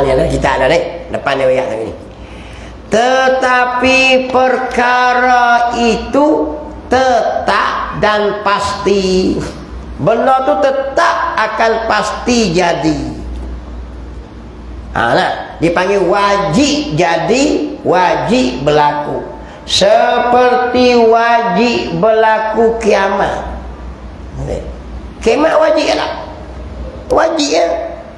Ni ada kita ada ni depan dia ayat ni. Tetapi perkara itu tetap dan pasti. Benda tu tetap akan pasti jadi. Nah, dipanggil wajib jadi, wajib berlaku. Seperti wajib berlaku kiamat. Kiamat wajib tak? Wajib ya.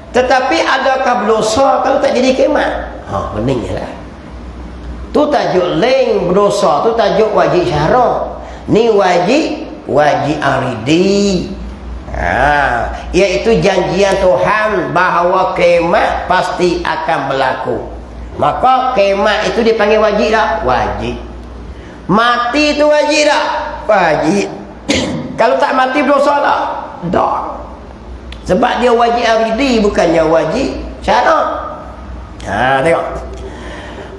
Tetapi adakah berdosa kalau tak jadi kiamat? Bening je lah. Tu tajuk lain berdosa, tu tajuk wajib syarak. Ni wajib aridi. Iaitu janjian Tuhan bahawa kiamat pasti akan berlaku. Maka kiamat itu dipanggil wajib tak? Wajib. Mati tu wajib tak? Wajib. Kalau tak mati berdosa tak? Tak. Sebab dia wajib aridi, bukannya wajib syarak. Tengok.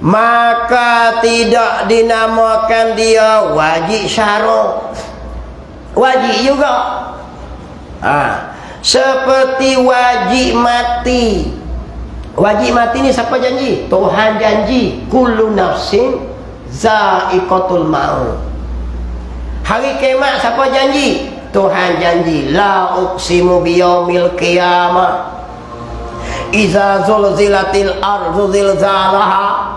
Maka tidak dinamakan dia wajib syarak. Wajib juga. Seperti wajib mati. Wajib mati ni siapa janji? Tuhan janji kullu nafsin za'iqatul maut. Hari kiamat siapa janji? Tuhan janji la uqsimu biyaumil qiyamah iza zulzilatil ardu zilzalaha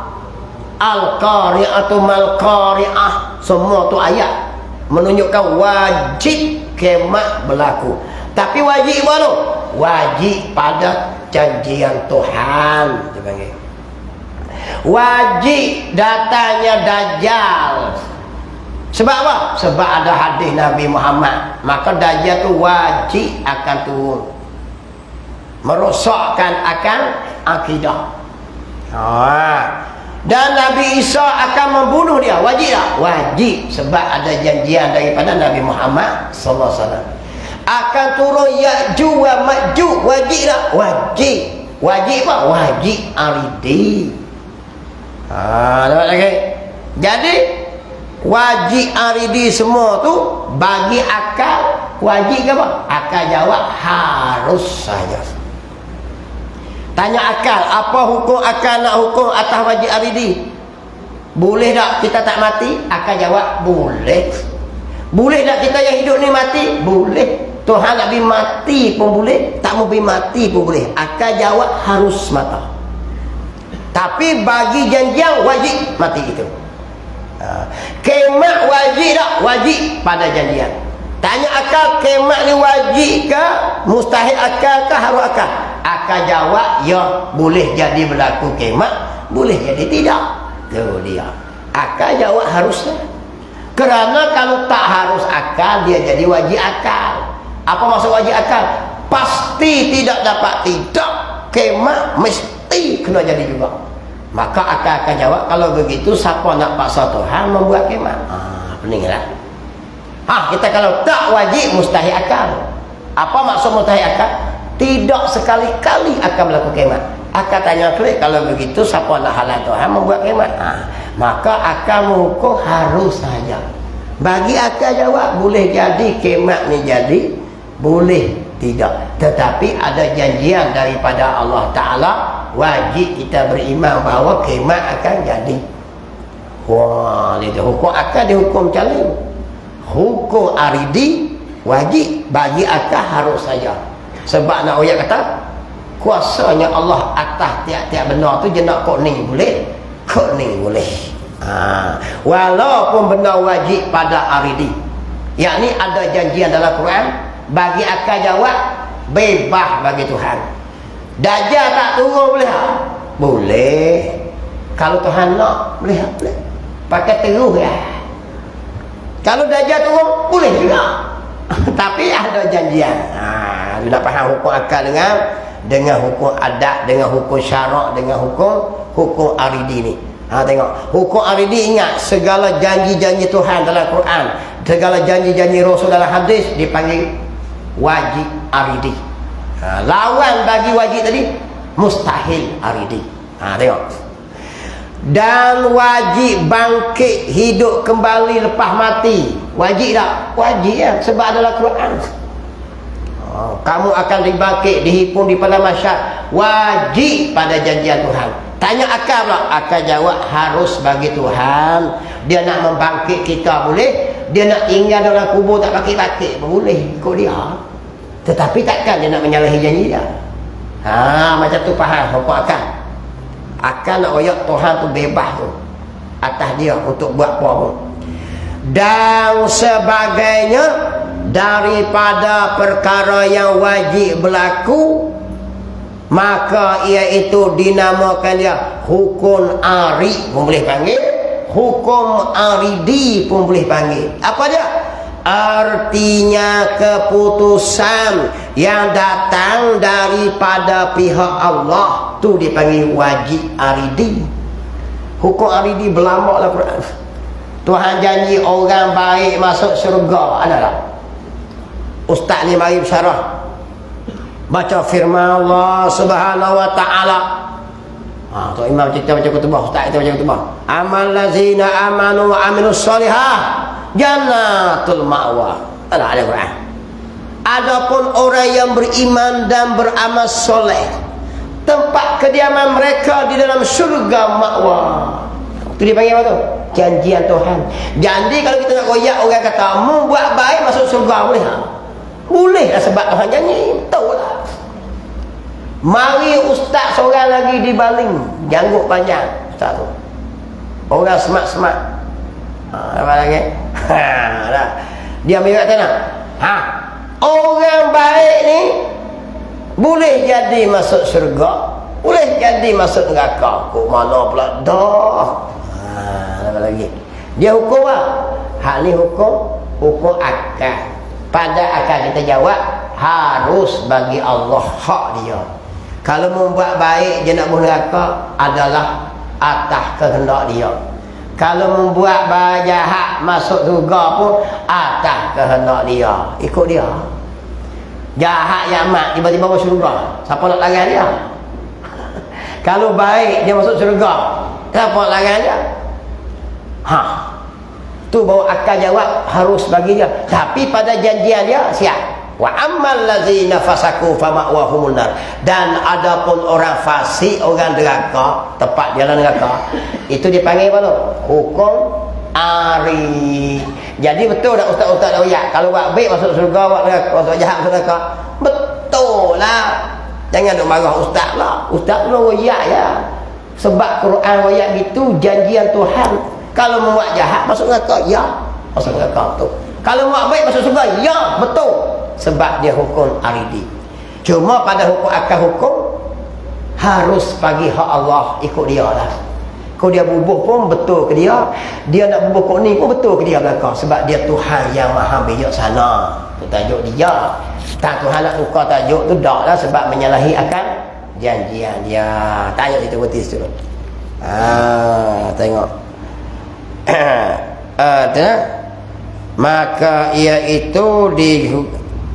al-qari'atu mal qari'ah. Semua tu ayat menunjukkan wajib kiamat berlaku. Tapi wajib apa tu? Wajib pada janjian Tuhan. Wajib datangnya Dajjal. Sebab apa? Sebab ada hadis Nabi Muhammad. Maka Dajjal tu wajib akan turun, merosakkan akan akidah. Dan Nabi Isa akan membunuh dia. Wajib tak? Wajib. Sebab ada janjian daripada Nabi Muhammad sallallahu alaihi wasallam. Akan turun Ya'juj wa Ma'juj. Wajib tak? Wajib. Wajib apa? Wajib aridi. Nampak lagi? Jadi wajib aridi semua tu bagi akal wajib ke apa? Akal jawab harus saja. Tanya akal, apa hukum akal nak hukum atas wajib aridi? Boleh tak kita tak mati? Akal jawab boleh. Boleh tak kita yang hidup ni mati? Boleh. Tuhan nak beri mati pun boleh, tak mau beri mati pun boleh. Akal jawab harus mata. Tapi bagi janjian wajib mati itu. Kiamat wajib tak? Wajib pada janjian. Tanya akal, kiamat ni wajib ke? Mustahil akal ke harus akal? Akal jawab ya, boleh jadi berlaku kiamat, boleh jadi tidak. Tu dia. Akal jawab harusnya. Kerana kalau tak harus akal, dia jadi wajib akal. Apa maksud wajib akal? Pasti tidak dapat tidak. Kiamat mesti kena jadi juga. Maka akal akan jawab, kalau begitu siapa nak paksa Tuhan membuat kiamat? Peninglah. Kita kalau tak wajib mustahil akal. Apa maksud mustahil akal? Tidak sekali-kali akan berlaku kiamat. Akal tanya klik, kalau begitu siapa nak halang Tuhan membuat kiamat? Maka akal mengukur harus saja. Bagi akal jawab, boleh jadi kiamat ni jadi, boleh tidak. Tetapi ada janjian daripada Allah Ta'ala, wajib kita beriman bahawa kiamat akan jadi. Dia hukum akal, dia hukum macam ni. Hukum aridi wajib, bagi akal harus saja. Sebab nak ayat kata kuasanya Allah atas tiap-tiap benda tu je nak kok ni boleh, kok ni boleh. Walaupun benda wajib pada aridi, yakni ada janjian dalam Quran, bagi akal jawab bebas bagi Tuhan. Dajjal tak turun boleh tak? Boleh. Kalau Tuhan nak boleh tak? Boleh. Pakai terus ya. Kalau Dajjal turun boleh juga. Tapi ada janjian. Bila faham hukum akal dengan hukum adat, dengan hukum syarak, dengan hukum aridi ni. Tengok, hukum aridi ingat segala janji-janji Tuhan dalam Quran, segala janji-janji Rasul dalam hadis dipanggil wajib aridi. Lawan bagi wajib tadi mustahil aridi. Tengok. Dan wajib bangkit hidup kembali lepas mati. Wajib tak? Wajib ya, sebab adalah Quran. Kamu akan dibangkit, dihimpun di padang mahsyar. Wajib pada janjian Tuhan. Tanya akal pula. Akal jawab harus bagi Tuhan. Dia nak membangkit kita boleh. Dia nak tinggal dalam kubur tak bangkit-bangkit boleh. Ikut dia. Tetapi takkan dia nak menyalahi janji dia. Macam tu faham hukum akal. Akal nak royak Tuhan tu bebas tu atas dia untuk buat apa pun. Dan sebagainya daripada perkara yang wajib berlaku, maka iaitu dinamakan dia hukum ari pun boleh panggil, hukum aridi pun boleh panggil. Apa dia? Artinya keputusan yang datang daripada pihak Allah tu dipanggil wajib aridi. Hukum aridi berlambak lah Quran. Tuhan janji orang baik masuk syurga. Ada tak? Ustaz ni mari bersyarah, baca firman Allah Subhanahu wa taala. Tok imam cerita macam kutubah, ustaz kita macam kutubah. Amal lazina amanu wa amilus solihah jannatul ma'wa. Ada Quran. Adapun orang yang beriman dan beramal soleh, tempat kediaman mereka di dalam syurga ma'wa. Itu dipanggil apa tu? Janjian Tuhan. Jadi kalau kita nak royak orang kata mu buat baik masuk syurga boleh tak? Boleh lah sebab Tuhan janji. Tahu lah. Mari ustaz seorang lagi di baling, janggut panjang ustaz tu. Orang smart-smart. Apa lagi? Dah. Dia ambil kat sana. Orang baik ni boleh jadi masuk syurga, boleh jadi masuk neraka. Kok mana pula dah? Apa lagi? Dia hukum apa? Hal ni hukum akal. Pada akal kita jawab harus bagi Allah hak dia. Kalau membuat baik dia nak bunuh neraka adalah atas kehendak dia. Kalau membuat jahat masuk surga pun atas kehendak dia. Ikut dia. Jahat yang mak tiba-tiba masuk surga, siapa nak larang dia? Kalau baik dia masuk surga, siapa nak larang dia? Tu bawa akal jawab harus bagi dia. Tapi pada janjian dia siap. Wa ammal ladzina fasaku fama'wahumun nar. Dan adapun orang fasik, orang neraka, tempat dia dalam neraka, itu dipanggil apa tu? Hukum ari. Jadi betul tak ustaz-ustaz royak kalau buat baik masuk surga, buat neraka, masuk jahat masuk neraka? Betul lah. Jangan duk marah ustaz lah. Ustaz lu royak ya. Sebab Quran royak gitu janjian Tuhan. Kalau membuat jahat masuk neraka, ya masuk neraka tu. Kalau buat baik masuk surga, ya betul. Sebab dia hukum aridi. Cuma pada hukum akal hukum harus bagi hak Allah, ikut dia lah. Kalau dia bubuh pun betul ke dia, dia nak bubuh kok ni pun betul ke dia belakang. Sebab dia Tuhan yang maha bijaksana. Tu tajuk dia. Tak Tuhan nak tukar tajuk tu dak lah, sebab menyalahi akan janjian dia. Tajuk itu betis dulu. Tengok. Maka ia itu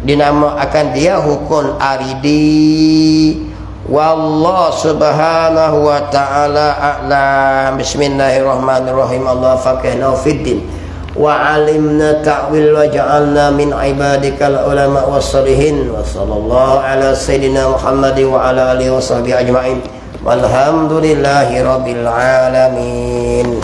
dinamakan dia hukum aridi. Wallahu subhanahu wa ta'ala a'lam. Bismillahirrahmanirrahim. Allah faqihna fiddin wa alimna ta'wil wa ja'alna min ibadikal ulama wassalihin. Wa sallallahu ala sayyidina Muhammadin wa ala alihi wa sahbihi ajma'in. Walhamdulillahi rabbil alamin.